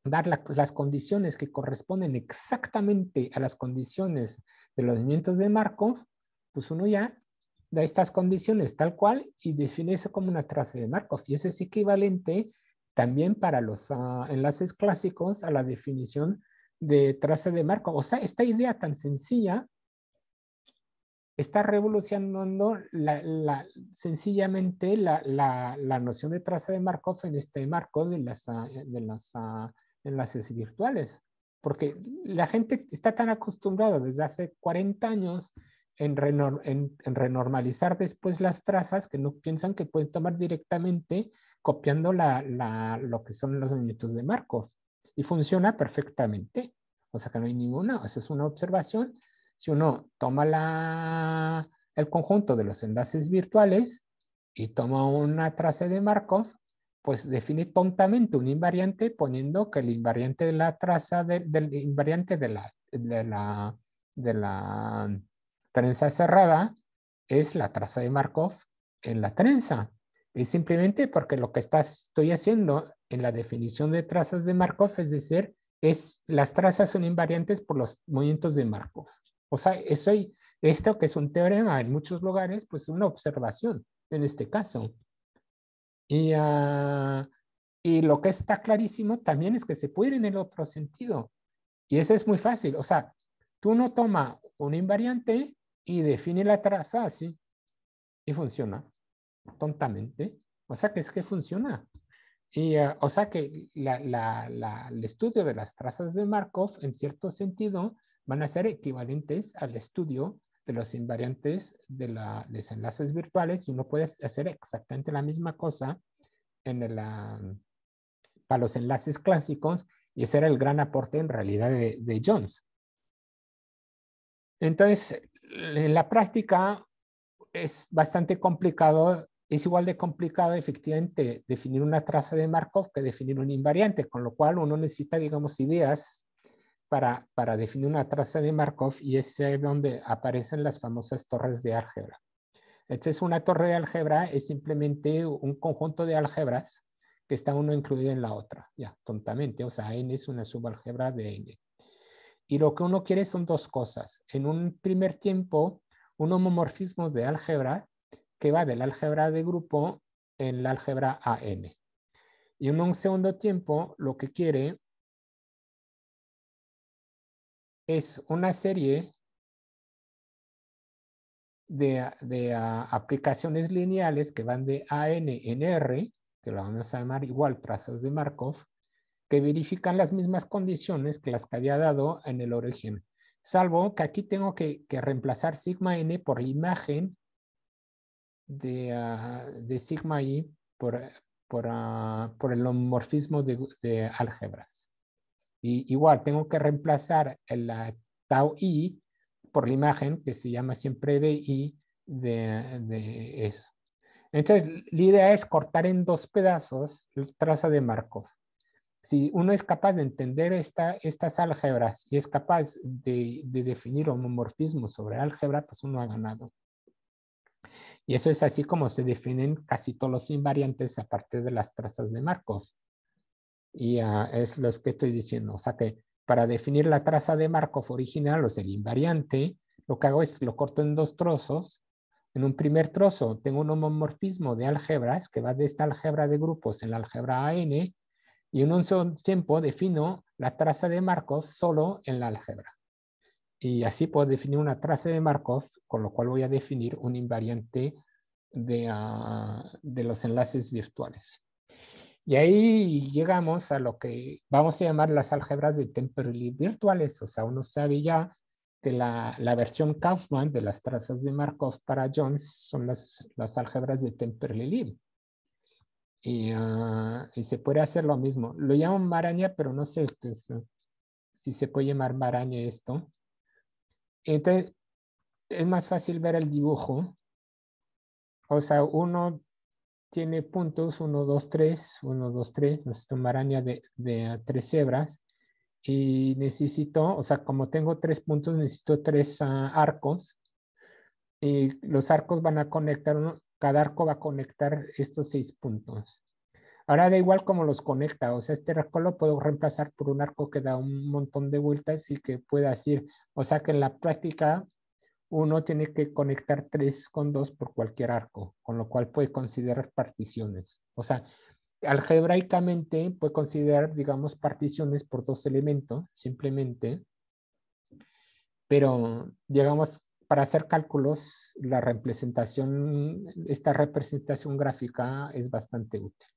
dar las condiciones que corresponden exactamente a las condiciones de los movimientos de Markov, pues uno ya da estas condiciones tal cual y define eso como una traza de Markov. Y eso es equivalente también para los enlaces clásicos a la definición de traza de Markov. O sea, esta idea tan sencilla está revolucionando sencillamente la noción de traza de Markov en este marco de las enlaces virtuales. Porque la gente está tan acostumbrada desde hace 40 años en renormalizar después las trazas que no piensan que pueden tomar directamente copiando lo que son los movimientos de Markov. Y funciona perfectamente. O sea que no hay ninguna, eso es una observación. Si uno toma el conjunto de los enlaces virtuales y toma una traza de Markov, pues define tontamente un invariante poniendo que el invariante de la traza del invariante de la trenza cerrada es la traza de Markov en la trenza. Es simplemente porque lo que estoy haciendo en la definición de trazas de Markov, es decir, las trazas son invariantes por los movimientos de Markov. O sea, esto que es un teorema en muchos lugares, pues una observación en este caso. Y lo que está clarísimo también es que se puede ir en el otro sentido. Y eso es muy fácil. O sea, tú no tomas un invariante y define la traza así y funciona tontamente. O sea, que es que funciona. Y, o sea que el estudio de las trazas de Markov, en cierto sentido, van a ser equivalentes al estudio de los invariantes de los enlaces virtuales, y uno puede hacer exactamente la misma cosa para los enlaces clásicos, y ese era el gran aporte en realidad de Jones. Entonces, en la práctica es bastante complicado. Es igual de complicado efectivamente definir una traza de Markov que definir un invariante, con lo cual uno necesita, digamos, ideas para definir una traza de Markov, y es donde aparecen las famosas torres de álgebra. Entonces, una torre de álgebra es simplemente un conjunto de álgebras que está uno incluido en la otra, ya, tontamente. O sea, n es una subálgebra de n. Y lo que uno quiere son dos cosas. En un primer tiempo, un homomorfismo de álgebra que va del álgebra de grupo en la álgebra AN. Y en un segundo tiempo, lo que quiere es una serie de aplicaciones lineales que van de AN en R, que lo vamos a llamar igual trazas de Markov, que verifican las mismas condiciones que las que había dado en el origen. Salvo que aquí tengo que reemplazar sigma n por la imagen de sigma i por el homomorfismo de álgebras. Y igual tengo que reemplazar la tau i por la imagen que se llama siempre bi de eso. Entonces, la idea es cortar en dos pedazos la traza de Markov. Si uno es capaz de entender estas álgebras y es capaz de definir homomorfismos sobre álgebra, pues uno ha ganado. Y eso es así como se definen casi todos los invariantes a partir de las trazas de Markov. Y es lo que estoy diciendo. O sea que para definir la traza de Markov original, o sea, el invariante, lo que hago es que lo corto en dos trozos. En un primer trozo tengo un homomorfismo de álgebras que va de esta álgebra de grupos en la álgebra AN, y en un solo tiempo defino la traza de Markov solo en la álgebra. Y así puedo definir una traza de Markov, con lo cual voy a definir un invariante de los enlaces virtuales. Y ahí llegamos a lo que vamos a llamar las álgebras de temporalidad virtuales. O sea, uno sabe ya que la versión Kaufman de las trazas de Markov para Jones son las álgebras de temporalidad. Y se puede hacer lo mismo. Lo llaman maraña, pero no sé si se puede llamar maraña esto. Entonces, es más fácil ver el dibujo. O sea, uno tiene puntos 1, 2, 3, 1, 2, 3. Necesito maraña de 3 hebras. Y necesito, o sea, como tengo 3 puntos, necesito 3 arcos. Y los arcos van a conectar, cada arco va a conectar estos 6 puntos. Ahora da igual cómo los conecta. O sea, este arco lo puedo reemplazar por un arco que da un montón de vueltas y que pueda decir, o sea, que en la práctica uno tiene que conectar 3 con 2 por cualquier arco, con lo cual puede considerar particiones. O sea, algebraicamente puede considerar, digamos, particiones por 2 elementos, simplemente, pero, digamos, para hacer cálculos, esta representación gráfica es bastante útil.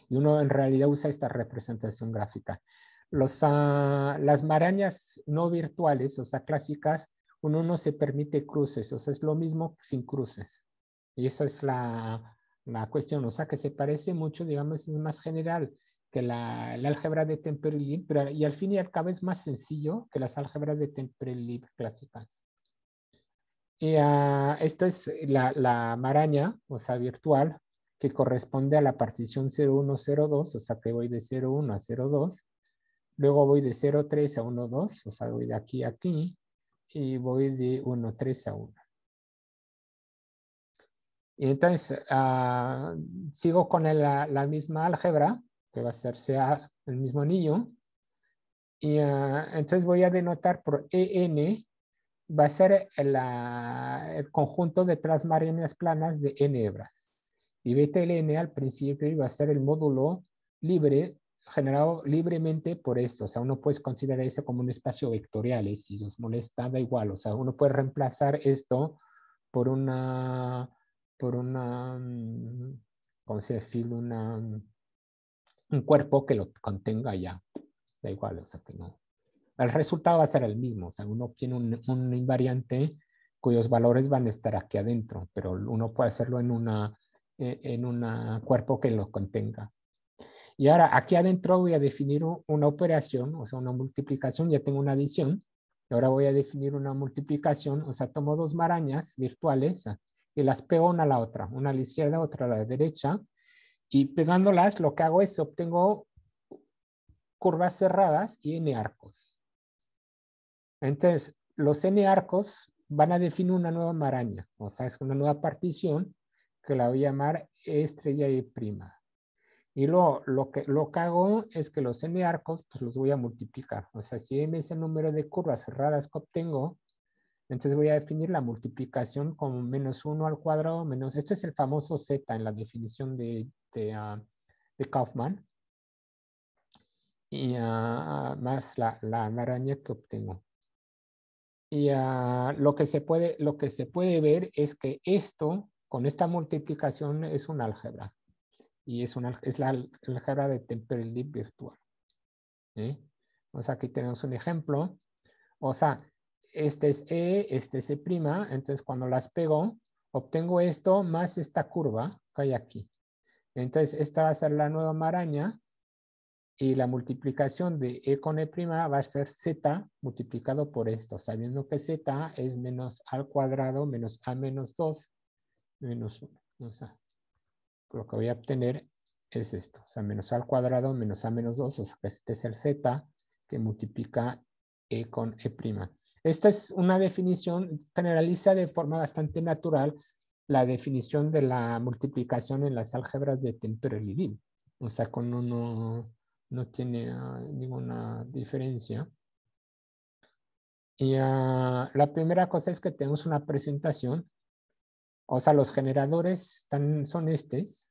Y uno en realidad usa esta representación gráfica. Las marañas no virtuales, o sea, clásicas, uno no se permite cruces, o sea, es lo mismo sin cruces. Y eso es la cuestión, o sea, que se parece mucho, digamos, es más general que la álgebra de Temperley, pero y al fin y al cabo es más sencillo que las álgebras de Temperley clásicas. Y esto es la maraña, o sea, virtual, que corresponde a la partición 0102, o sea, que voy de 01 a 02. Luego voy de 03 a 12, o sea, voy de aquí a aquí. Y voy de 13 a 1. Y entonces, sigo con la misma álgebra, que va a ser sea el mismo anillo. Y entonces voy a denotar por EN, va a ser el conjunto de transmarañas planas de n hebras. Y BTLN al principio iba a ser el módulo libre generado libremente por esto. O sea, uno puede considerar eso como un espacio vectorial. Y si nos molesta, da igual. O sea, uno puede reemplazar esto por una, ¿cómo se define? Un cuerpo que lo contenga ya. Da igual, o sea, que no. El resultado va a ser el mismo. O sea, uno tiene un invariante cuyos valores van a estar aquí adentro, pero uno puede hacerlo en un cuerpo que lo contenga. Y ahora aquí adentro voy a definir una operación, o sea, una multiplicación, ya tengo una adición. Y ahora voy a definir una multiplicación, o sea, tomo dos marañas virtuales y las pego una a la otra, una a la izquierda, otra a la derecha. Y pegándolas, lo que hago es obtengo curvas cerradas y n arcos. Entonces, los n arcos van a definir una nueva maraña, o sea, es una nueva partición que la voy a llamar E estrella Y prima. Y lo que hago es que los n arcos, pues los voy a multiplicar. O sea, si m es el número de curvas cerradas que obtengo, entonces voy a definir la multiplicación como menos 1 al cuadrado menos, esto es el famoso z en la definición de Kaufman, y más la maraña que obtengo. Y lo que se puede ver es que esto, con esta multiplicación, es un álgebra. Y es la álgebra de Temperley virtual. ¿Eh? O sea, aquí tenemos un ejemplo. O sea, este es E, este es E'. Entonces, cuando las pego, obtengo esto más esta curva que hay aquí. Entonces, esta va a ser la nueva maraña. Y la multiplicación de E con E' va a ser Z multiplicado por esto, sabiendo que Z es menos A al cuadrado menos A menos 2 menos 1. O sea, lo que voy a obtener es esto, o sea, menos A al cuadrado menos A menos 2, o sea, que este es el Z que multiplica E con E'. Esto es una definición, generaliza de forma bastante natural la definición de la multiplicación en las álgebras de Temperley. O sea, con uno no tiene ninguna diferencia. Y la primera cosa es que tenemos una presentación. O sea, los generadores son estos,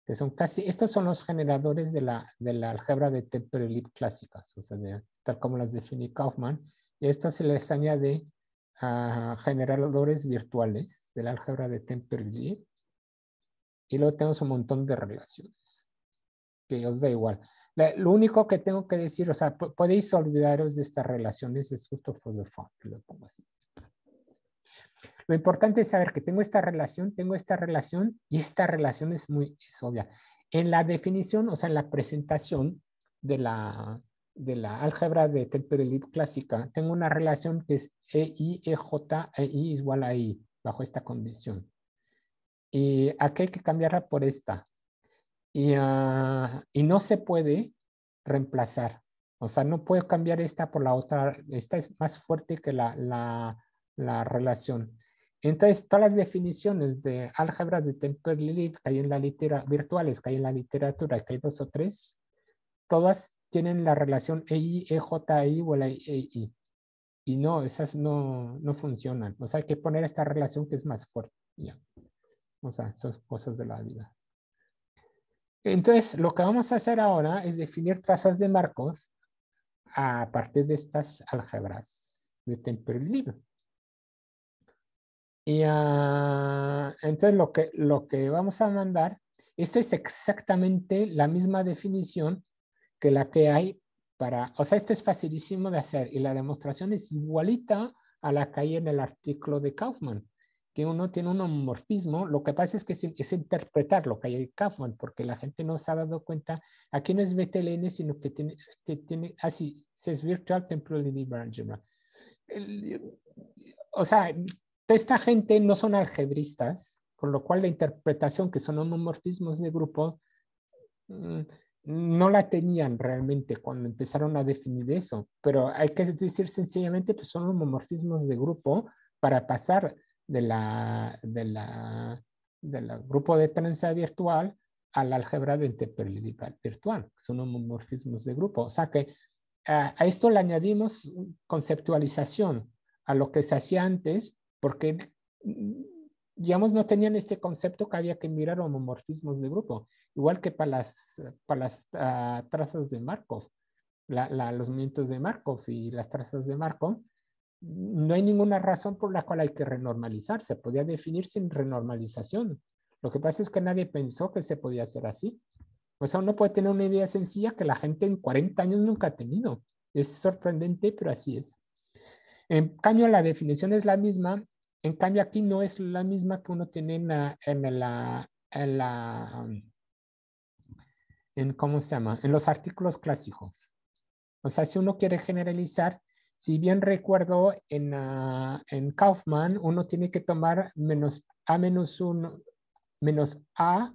que son estos son los generadores de la álgebra de Temperley clásicas, o sea, tal como las define Kaufman. Y a esto se les añade generadores virtuales de la álgebra de Temperley. Y luego tenemos un montón de relaciones, que os da igual. Lo único que tengo que decir, o sea, podéis olvidaros de estas relaciones, es justo for the fun, que lo pongo así. Lo importante es saber que tengo esta relación y esta relación es obvia. En la definición, o sea, en la presentación de la álgebra de Temperley clásica, tengo una relación que es EI, EJ, EI es igual a I, bajo esta condición. Y aquí hay que cambiarla por esta. Y no se puede reemplazar. O sea, no puedo cambiar esta por la otra. Esta es más fuerte que la relación. Entonces, todas las definiciones de álgebras de Temperley que hay en la virtuales, que hay en la literatura, que hay 2 o 3, todas tienen la relación EI, EJ, o la EI. Y no, esas no funcionan. O sea, hay que poner esta relación que es más fuerte. Ya. O sea, son cosas de la vida. Entonces, lo que vamos a hacer ahora es definir trazas de marcos a partir de estas álgebras de Temperley. Y entonces lo que vamos a mandar, esto es exactamente la misma definición que la que hay o sea, esto es facilísimo de hacer y la demostración es igualita a la que hay en el artículo de Kaufman, que uno tiene un homomorfismo. Lo que pasa es que es interpretar lo que hay en Kaufman, porque la gente no se ha dado cuenta. Aquí no es BTLN, sino que tiene así, es Virtual Temporal Linear Algebra. O sea, toda esta gente no son algebristas, con lo cual la interpretación que son homomorfismos de grupo no la tenían realmente cuando empezaron a definir eso, pero hay que decir sencillamente que son homomorfismos de grupo para pasar del grupo de trenza virtual a la álgebra de Temperley virtual, que son homomorfismos de grupo. O sea que a esto le añadimos conceptualización a lo que se hacía antes, porque digamos, no tenían este concepto que había que mirar homomorfismos de grupo, igual que para las trazas de Markov, los movimientos de Markov y las trazas de Markov. No hay ninguna razón por la cual hay que renormalizar, se podía definir sin renormalización. Lo que pasa es que nadie pensó que se podía hacer así. O sea, uno puede tener una idea sencilla que la gente en 40 años nunca ha tenido. Es sorprendente, pero así es. En cambio, la definición es la misma. En cambio, aquí no es la misma que uno tiene en ¿cómo se llama? En los artículos clásicos. O sea, si uno quiere generalizar, si bien recuerdo, en Kaufman, uno tiene que tomar menos A menos 1, menos A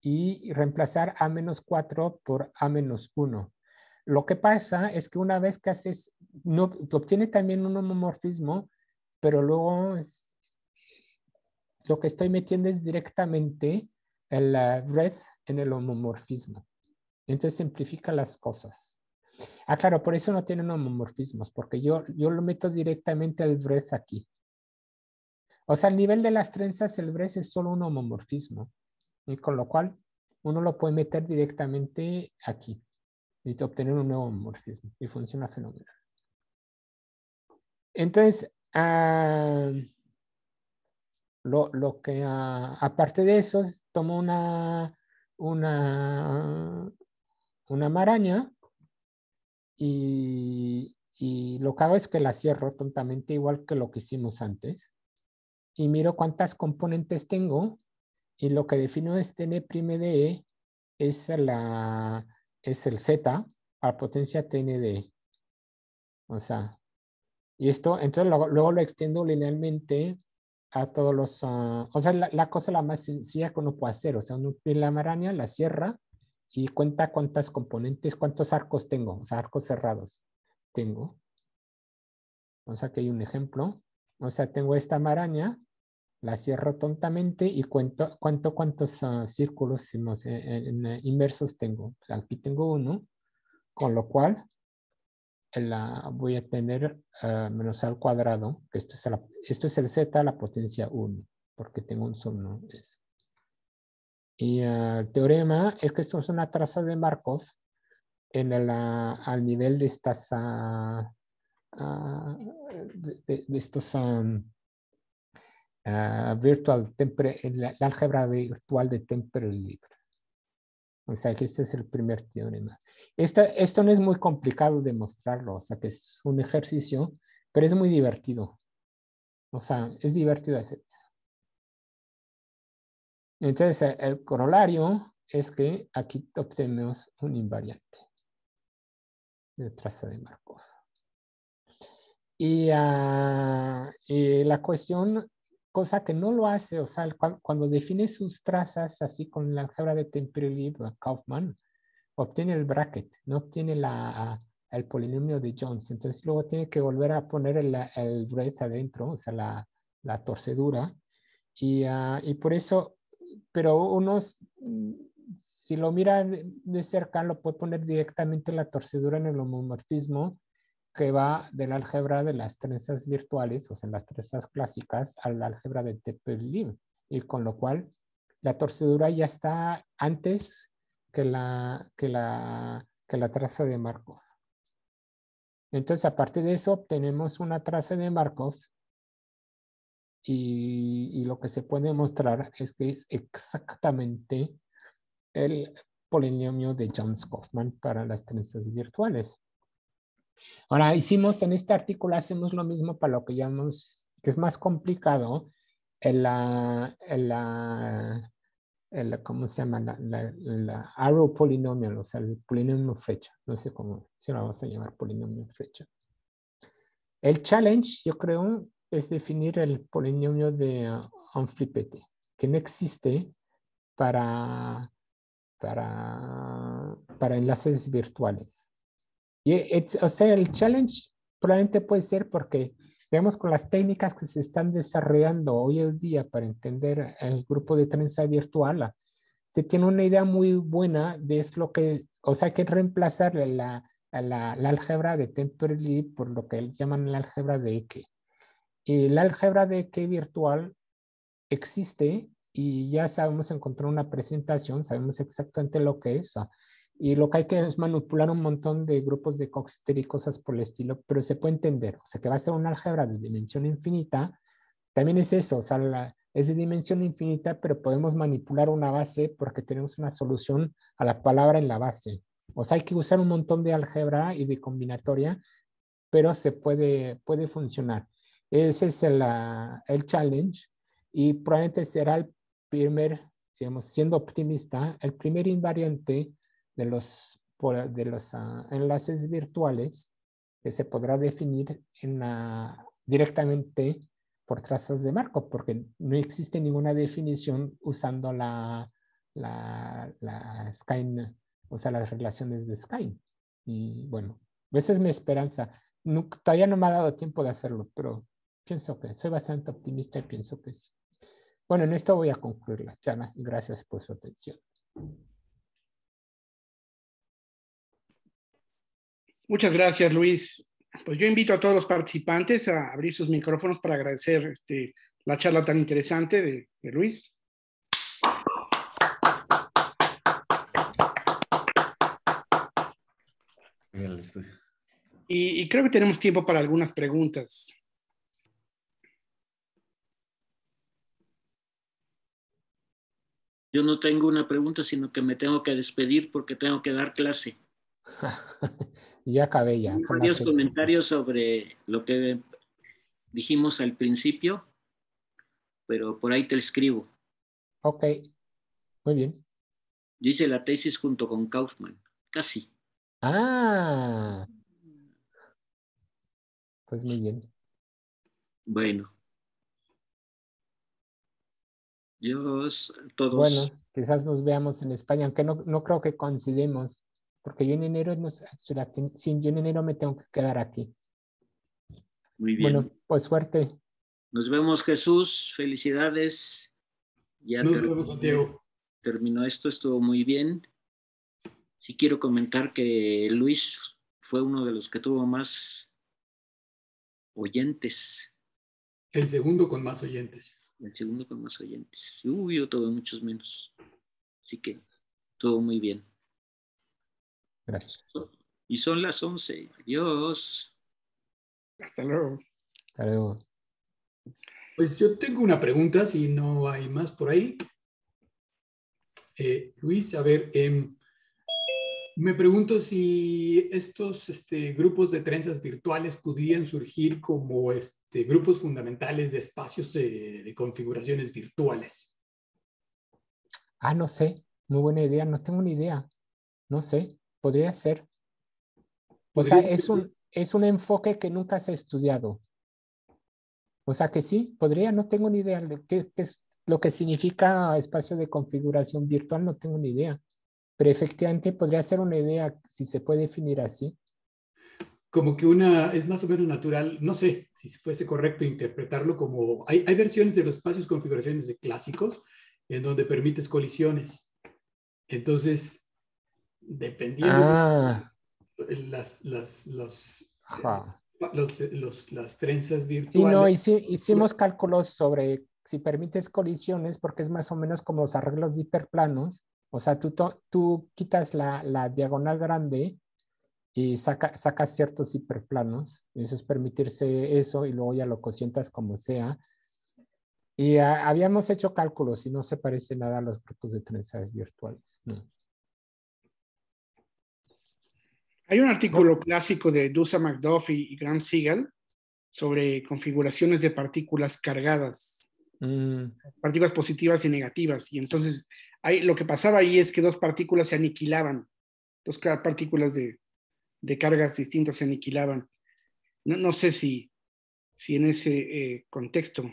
y reemplazar A menos 4 por A menos 1. Lo que pasa es que una vez que haces, no, obtiene también un homomorfismo, pero luego lo que estoy metiendo es directamente el red en el homomorfismo. Entonces simplifica las cosas. Ah, claro, por eso no tienen homomorfismos, porque yo lo meto directamente al red aquí. O sea, al nivel de las trenzas, el red es solo un homomorfismo. Y con lo cual, uno lo puede meter directamente aquí y obtener un nuevo homomorfismo. Y funciona fenomenal. Entonces, lo que aparte de eso, tomo una maraña y lo que hago es que la cierro tontamente igual que lo que hicimos antes y miro cuántas componentes tengo y lo que defino es TN'(D) es el Z a potencia TN'(D). O sea, y esto, entonces luego lo extiendo linealmente a todos los, o sea, la cosa la más sencilla que uno puede hacer, o sea, uno tiene la maraña, la cierra y cuenta cuántas componentes, cuántos arcos tengo, o sea, arcos cerrados tengo. O sea, que hay un ejemplo. O sea, tengo esta maraña, la cierro tontamente y cuántos círculos inversos tengo. O sea, aquí tengo uno, con lo cual voy a tener menos al cuadrado, que esto es el z a la potencia 1, porque tengo un solo. Y el teorema es que esto es una traza de Markov al nivel de estas, de estos virtual la álgebra virtual de temporal libre. O sea que este es el primer teorema. Esto no es muy complicado de mostrarlo, o sea que es un ejercicio, pero es muy divertido. O sea, es divertido hacer eso. Entonces, el corolario es que aquí obtenemos un invariante de traza de Markov. Y la cuestión, cosa que no lo hace, o sea, cuando define sus trazas así con la álgebra de Temperley, Kaufman, obtiene el bracket, no obtiene el polinomio de Jones. Entonces luego tiene que volver a poner el red adentro, o sea, la torcedura. Y por eso, pero si lo mira de cerca, lo puede poner directamente la torcedura en el homomorfismo que va del álgebra de las trenzas virtuales, o sea, las trenzas clásicas, al álgebra de Temperley. Y con lo cual, la torcedura ya está antes que la traza de Markov. Entonces, a partir de eso, obtenemos una traza de Markov y lo que se puede mostrar es que es exactamente el polinomio de Jones-Kaufman para las trenzas virtuales. Ahora, en este artículo, hacemos lo mismo para lo que llamamos, que es más complicado, ¿cómo se llama? La arrow polinomial, o sea, el polinomio flecha. No sé cómo, si lo vamos a llamar polinomio flecha. El challenge, yo creo, es definir el polinomio de Onflippete, que no existe para enlaces virtuales. O sea, el challenge probablemente puede ser porque, digamos, con las técnicas que se están desarrollando hoy en día para entender el grupo de trenza virtual, se tiene una idea muy buena de es lo que, o sea, hay que reemplazar la álgebra de Temperley por lo que llaman la álgebra de Eke. Y la álgebra de Eke virtual existe y ya sabemos encontrar una presentación, sabemos exactamente lo que es. Y lo que hay que es manipular un montón de grupos de Coxeter y cosas por el estilo, pero se puede entender. O sea, que va a ser una álgebra de dimensión infinita. También es eso, o sea, es de dimensión infinita, pero podemos manipular una base porque tenemos una solución a la palabra en la base. O sea, hay que usar un montón de álgebra y de combinatoria, pero puede funcionar. Ese es el challenge y probablemente será el primer, digamos, siendo optimista, el primer invariante de los enlaces virtuales que se podrá definir directamente por trazas de Markov, porque no existe ninguna definición usando la Skyne, o sea, las relaciones de Skyne. Y bueno, esa es mi esperanza. Todavía no me ha dado tiempo de hacerlo, pero pienso que soy bastante optimista y pienso que sí. Bueno, en esto voy a concluir la charla. Gracias por su atención. Muchas gracias, Luis. Pues yo invito a todos los participantes a abrir sus micrófonos para agradecer la charla tan interesante de Luis. Y creo que tenemos tiempo para algunas preguntas. Yo no tengo una pregunta, sino que me tengo que despedir porque tengo que dar clase. Ya acabé ya. Tengo varios comentarios sobre lo que dijimos al principio, pero por ahí te escribo. Ok, muy bien. Yo hice la tesis junto con Kaufman, casi. Ah, pues muy bien. Bueno. Dios, todos. Bueno, quizás nos veamos en España, aunque no creo que coincidimos, porque yo en enero, sí, yo en enero me tengo que quedar aquí. Muy bien. Bueno, pues suerte. Nos vemos, Jesús. Felicidades. Ya Nos vemos, Santiago. Terminó esto, estuvo muy bien. Sí quiero comentar que Luis fue uno de los que tuvo más oyentes. El segundo con más oyentes. El segundo con más oyentes. Yo tuve muchos menos. Así que todo muy bien. Gracias. Y son las 11. Adiós. Hasta luego. Hasta luego. Pues yo tengo una pregunta, si no hay más por ahí. Luis, a ver, me pregunto si estos grupos de trenzas virtuales podrían surgir como grupos fundamentales de espacios de configuraciones virtuales. No sé. Muy buena idea. No tengo ni idea. No sé. Podría ser. O sea, es un enfoque que nunca se ha estudiado. O sea que sí, podría, no tengo ni idea de qué es lo que significa espacio de configuración virtual, no tengo ni idea. Pero efectivamente podría ser una idea, si se puede definir así. Como que es más o menos natural, no sé si fuese correcto interpretarlo como, hay versiones de los espacios configuraciones de clásicos en donde permites colisiones. Entonces, dependiendo de las trenzas Sí, no, virtuales. hicimos cálculos sobre si permites colisiones, porque es más o menos como los arreglos de hiperplanos. O sea, tú quitas la diagonal grande y sacas ciertos hiperplanos. Y eso es permitirse eso y luego ya lo cocientas como sea. Y habíamos hecho cálculos y no se parece nada a los grupos de trenzas virtuales. No. Hay un artículo clásico de Dusa McDuff y Graham Siegel sobre configuraciones de partículas cargadas, partículas positivas y negativas. Y entonces lo que pasaba ahí es que dos partículas se aniquilaban, dos partículas de cargas distintas se aniquilaban. No sé si en ese contexto.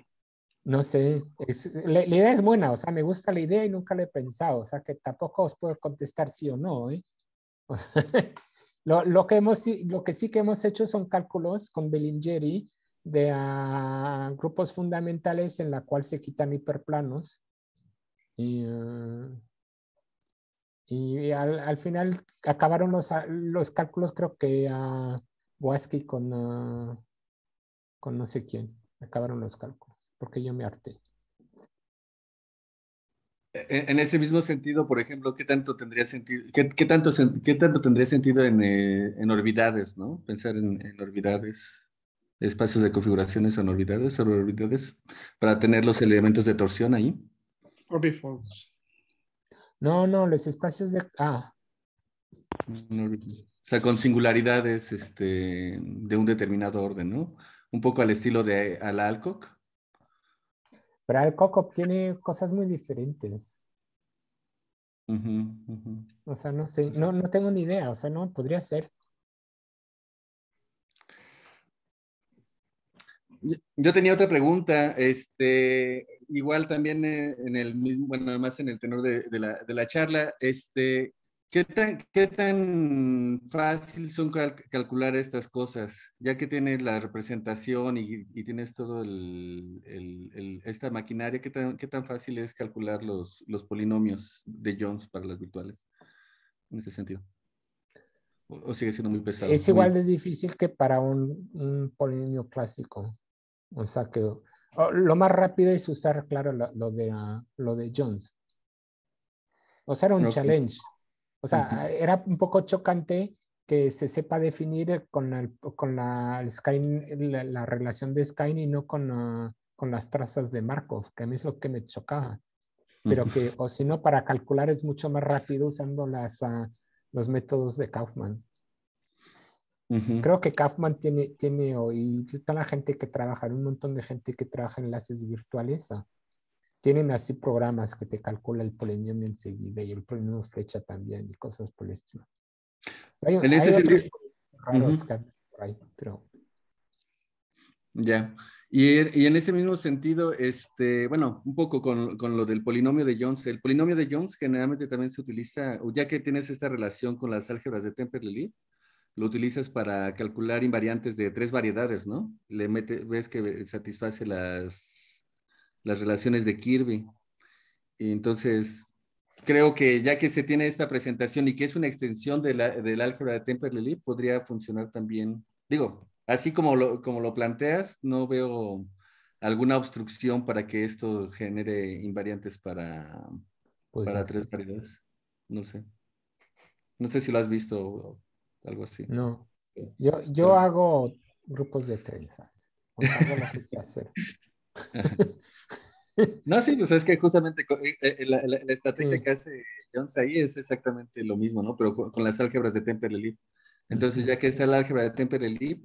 No sé, la idea es buena, o sea, me gusta la idea y nunca la he pensado, o sea, que tampoco os puedo contestar sí o no, ¿eh? O sea, lo que sí que hemos hecho son cálculos con Bellingeri de grupos fundamentales en la cual se quitan hiperplanos y al final acabaron los cálculos, creo que Boaski con no sé quién, acabaron los cálculos, porque yo me harté. En ese mismo sentido, por ejemplo, ¿qué tanto tendría sentido, qué tanto tendría sentido en orbidades, ¿no? Pensar en orbidades, espacios de configuraciones en orbidades, sobre orbidades, para tener los elementos de torsión ahí. Orbifolds. No, no, los espacios de... O sea, con singularidades de un determinado orden, ¿no? Un poco al estilo de a la Alcock. Pero el Coco tiene cosas muy diferentes. Ujú, ujú. O sea, no sé, no tengo ni idea. O sea, no, podría ser. Yo tenía otra pregunta, igual también en el mismo, bueno, más en el tenor de la charla, qué tan fácil son calcular estas cosas? Ya que tienes la representación y tienes todo esta maquinaria, qué tan fácil es calcular los polinomios de Jones para las virtuales en ese sentido? ¿O sigue siendo muy pesado? Es igual de difícil que para un polinomio clásico. O sea que lo más rápido es usar, claro, lo de Jones. O sea, era un Ok. challenge. O Ujú. sea, era un poco chocante que se sepa definir con la, la relación de Skyne y no con las trazas de Markov, que a mí es lo que me chocaba. Pero que, o si no, para calcular es mucho más rápido usando los métodos de Kaufman. Ujú. Creo que Kaufman y toda la gente que trabaja, un montón de gente que trabaja en enlaces virtuales, tienen así programas que te calcula el polinomio enseguida y el polinomio flecha también y cosas por el estilo. En Hay ese otros sentido, raros ujú. que andan por ahí, pero Ya. Y en ese mismo sentido, bueno, un poco con lo del polinomio de Jones. El polinomio de Jones generalmente también se utiliza, o ya que tienes esta relación con las álgebras de Temperley, lo utilizas para calcular invariantes de tres variedades, ¿no? Ves que satisface las relaciones de Kirby. Y entonces, creo que ya que se tiene esta presentación y que es una extensión del álgebra de Temperley, podría funcionar también. Digo, así como lo planteas, no veo alguna obstrucción para que esto genere invariantes pues para no tres sé. variedades. No sé. No sé si lo has visto o algo así. No. Yo Solamente. hago grupos de trenzas. O sea, hago lo que sé hacer. No, sí, pues es que justamente la estrategia Sí. que hace Jones ahí es exactamente lo mismo, ¿no? Pero con las álgebras de Temperley. Entonces, Ujú. ya que está el álgebra de Temperley,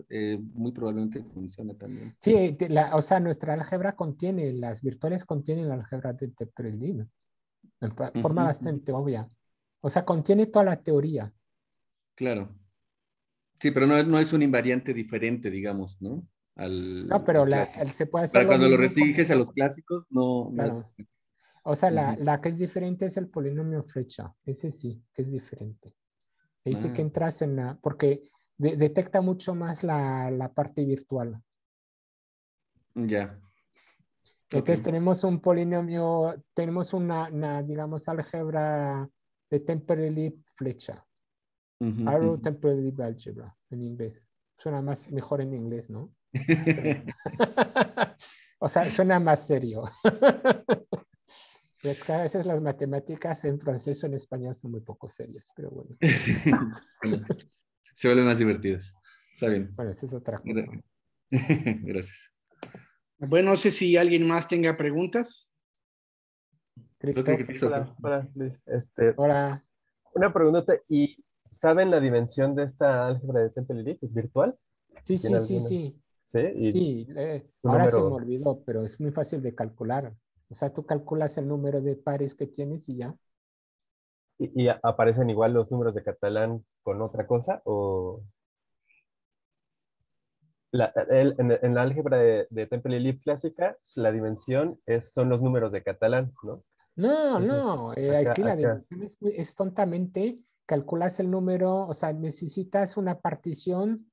muy probablemente funcione también. Sí, o sea, nuestra álgebra contiene, las virtuales contienen la álgebra de Temperley, en Ujú, forma ujú. bastante obvia. O sea, contiene toda la teoría. Claro. Sí, pero no es un invariante diferente, digamos, ¿no? No, pero Al clásico. se puede hacer Para lo cuando lo mismo restringes a como, los clásicos, no es claro. diferente. O sea, Ujú. la que es diferente es el polinomio flecha. Ese sí, que es diferente. Ahí sí que Ah, entras porque detecta mucho más la parte virtual. ya. Ok. Entonces tenemos un polinomio, tenemos digamos, álgebra de Temperley flecha. Ujú, Arrow ujú. Temporary Algebra en inglés. Suena mejor en inglés, ¿no? Pero, o sea, suena más serio. Es que a veces las matemáticas en francés o en español son muy poco serias, pero bueno. Bueno, se vuelven más divertidas. Está bien. Bueno, esa es otra Gra- cosa. Gracias. Bueno, no sé si alguien más tenga preguntas. Creo que Christoph, Christopher. Hola, Luis. hola. Una pregunta, ¿y saben la dimensión de esta álgebra de Temple virtual? Sí, ¿Tiene sí, sí, alguna? sí. ¿Sí? ¿Y Sí, su ahora se me número? olvidó, pero es muy fácil de calcular. O sea, tú calculas el número de pares que tienes y ya. ¿Y aparecen igual los números de catalán con otra cosa? ¿O en la álgebra de Temple Leaf clásica, la dimensión son los números de catalán, ¿no? No, Entonces, no, aquí la acá. dimensión es tontamente, calculas el número, o sea, necesitas una partición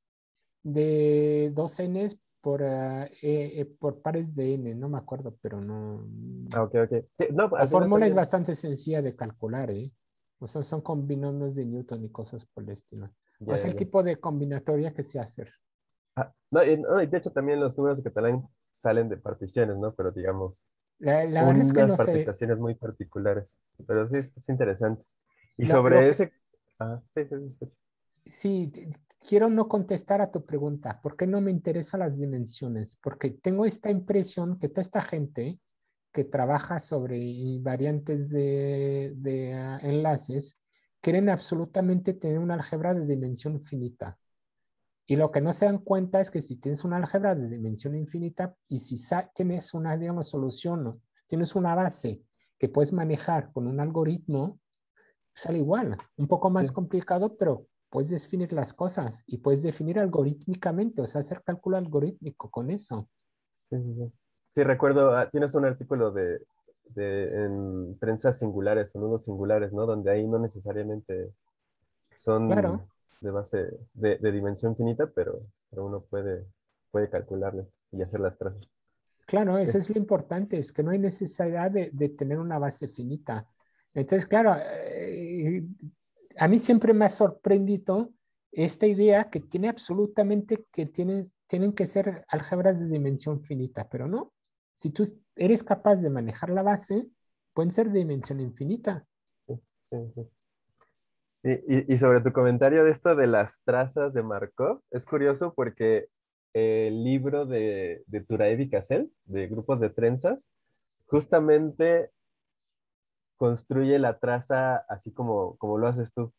de dos n's por pares de n, no me acuerdo, pero no. Ok, ok. Sí, no, La al final fórmula es también. bastante sencilla de calcular, ¿eh? O sea, son binomios de Newton y cosas por el estilo. O Ya, es ya, el ya. tipo de combinatoria que sé hacer. No, no, y de hecho también los números de catalán salen de particiones, ¿no? Pero digamos, La verdad es que unas no sé. partizaciones muy particulares, pero sí, es interesante. Y Lo sobre que, ese, sí, sí, sí, escucho. sí, quiero no contestar a tu pregunta. ¿Por qué no me interesan las dimensiones? Porque tengo esta impresión que toda esta gente que trabaja sobre variantes de enlaces quieren absolutamente tener una álgebra de dimensión finita. Y lo que no se dan cuenta es que si tienes una álgebra de dimensión infinita y si tienes una, digamos, solución, ¿no? Tienes una base que puedes manejar con un algoritmo, sale igual, un poco Sí, más complicado, pero puedes definir las cosas y puedes definir algorítmicamente, o sea, hacer cálculo algorítmico con eso. sí, sí, sí. Sí, recuerdo, tienes un artículo en trenzas singulares o nudos singulares, ¿no? Donde ahí no necesariamente son Claro, de base de dimensión finita, pero uno puede calcularlas y hacer las trazas. claro, eso es Es, lo importante, es que no hay necesidad de tener una base finita. Entonces, claro, a mí siempre me ha sorprendido esta idea que tiene absolutamente que tienen que ser álgebras de dimensión finita, pero no. Si tú eres capaz de manejar la base, pueden ser de dimensión infinita. sí, sí, sí. Y sobre tu comentario de esto de las trazas de Markov, es curioso porque el libro de Turaev y Cassel, de grupos de trenzas, justamente construye la traza así como lo haces tú.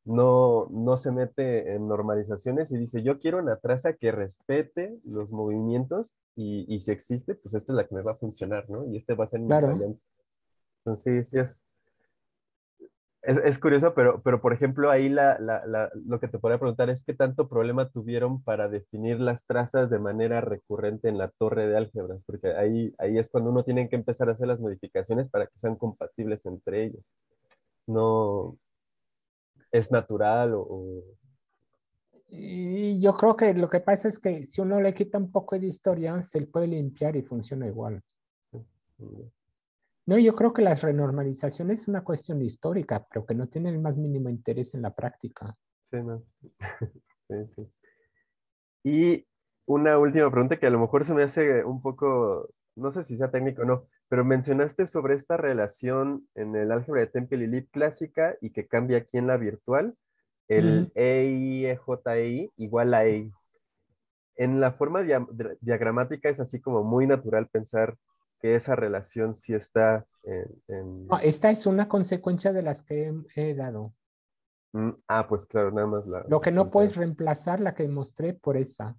No se mete en normalizaciones y dice, yo quiero una traza que respete los movimientos y si existe, pues esta es la que me va a funcionar, ¿no? Y este va a ser mi Claro. invariante. Entonces, sí, es curioso, pero por ejemplo, ahí lo que te podría preguntar es qué tanto problema tuvieron para definir las trazas de manera recurrente en la torre de álgebras, porque ahí es cuando uno tiene que empezar a hacer las modificaciones para que sean compatibles entre ellos. No es natural Y yo creo que lo que pasa es que si uno le quita un poco de historia, se le puede limpiar y funciona igual. sí, No, yo creo que las renormalizaciones es una cuestión histórica, pero que no tiene el más mínimo interés en la práctica. sí, no, sí, sí. Y una última pregunta que a lo mejor se me hace un poco, no sé si sea técnico o no, pero mencionaste sobre esta relación en el álgebra de Temple-Lilip clásica y que cambia aquí en la virtual, Ujú. el EI igual a EI. En la forma diagramática es así como muy natural pensar que esa relación sí está No, esta es una consecuencia de las que he dado. pues claro, nada más Lo que la no compara. puedes reemplazar la que mostré por esa.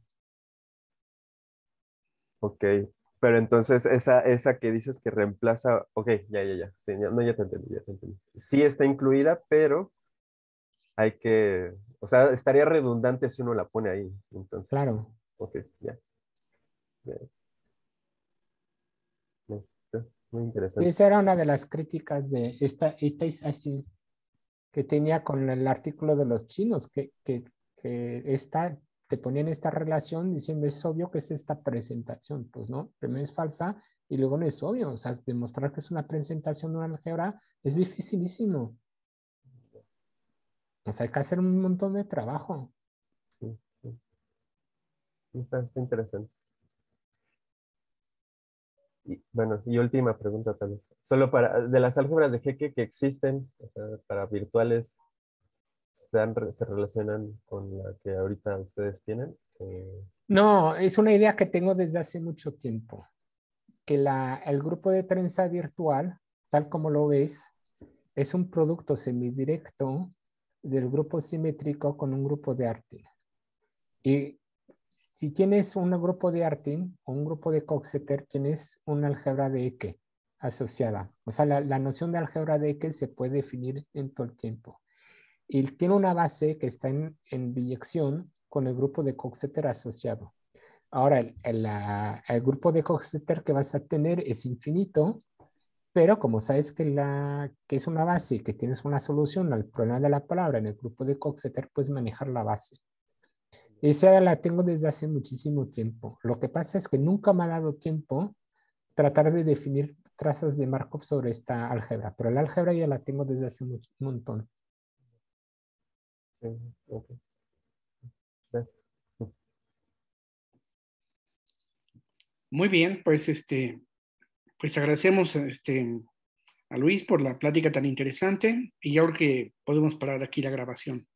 Ok, pero entonces esa que dices que reemplaza, ok, ya. Sí, no, ya te entendí, ya te entendí. Sí está incluida, pero hay que, o sea, estaría redundante si uno la pone ahí. Entonces, Claro. ok, ya, no, está muy Y interesante. esa era una de las críticas de esta es así que tenía con el artículo de los chinos, que te ponían esta relación diciendo es obvio que es esta presentación. Pues no, primero es falsa y luego no es obvio. O sea, demostrar que es una presentación de una álgebra es dificilísimo. O sea, hay que hacer un montón de trabajo. Sí, sí, está interesante. Y, bueno, y última pregunta tal vez. Solo de las álgebras de Hecke que existen, o sea, para virtuales, se relacionan con la que ahorita ustedes tienen. No, es una idea que tengo desde hace mucho tiempo, que el grupo de trenza virtual, tal como lo ves, es un producto semidirecto del grupo simétrico con un grupo de Artin. Y si tienes un grupo de Artin o un grupo de Coxeter, tienes una álgebra de Eke asociada. O sea, la noción de álgebra de Eke se puede definir en todo el tiempo. Y tiene una base que está en biyección con el grupo de Coxeter asociado. Ahora, el grupo de Coxeter que vas a tener es infinito, pero como sabes que es una base y que tienes una solución al problema de la palabra en el grupo de Coxeter, puedes manejar la base. Esa la tengo desde hace muchísimo tiempo. Lo que pasa es que nunca me ha dado tiempo tratar de definir trazas de Markov sobre esta álgebra, pero la álgebra ya la tengo desde hace un montón. Sí, ok, gracias. Muy bien, pues pues agradecemos a Luis por la plática tan interesante y yo creo que podemos parar aquí la grabación.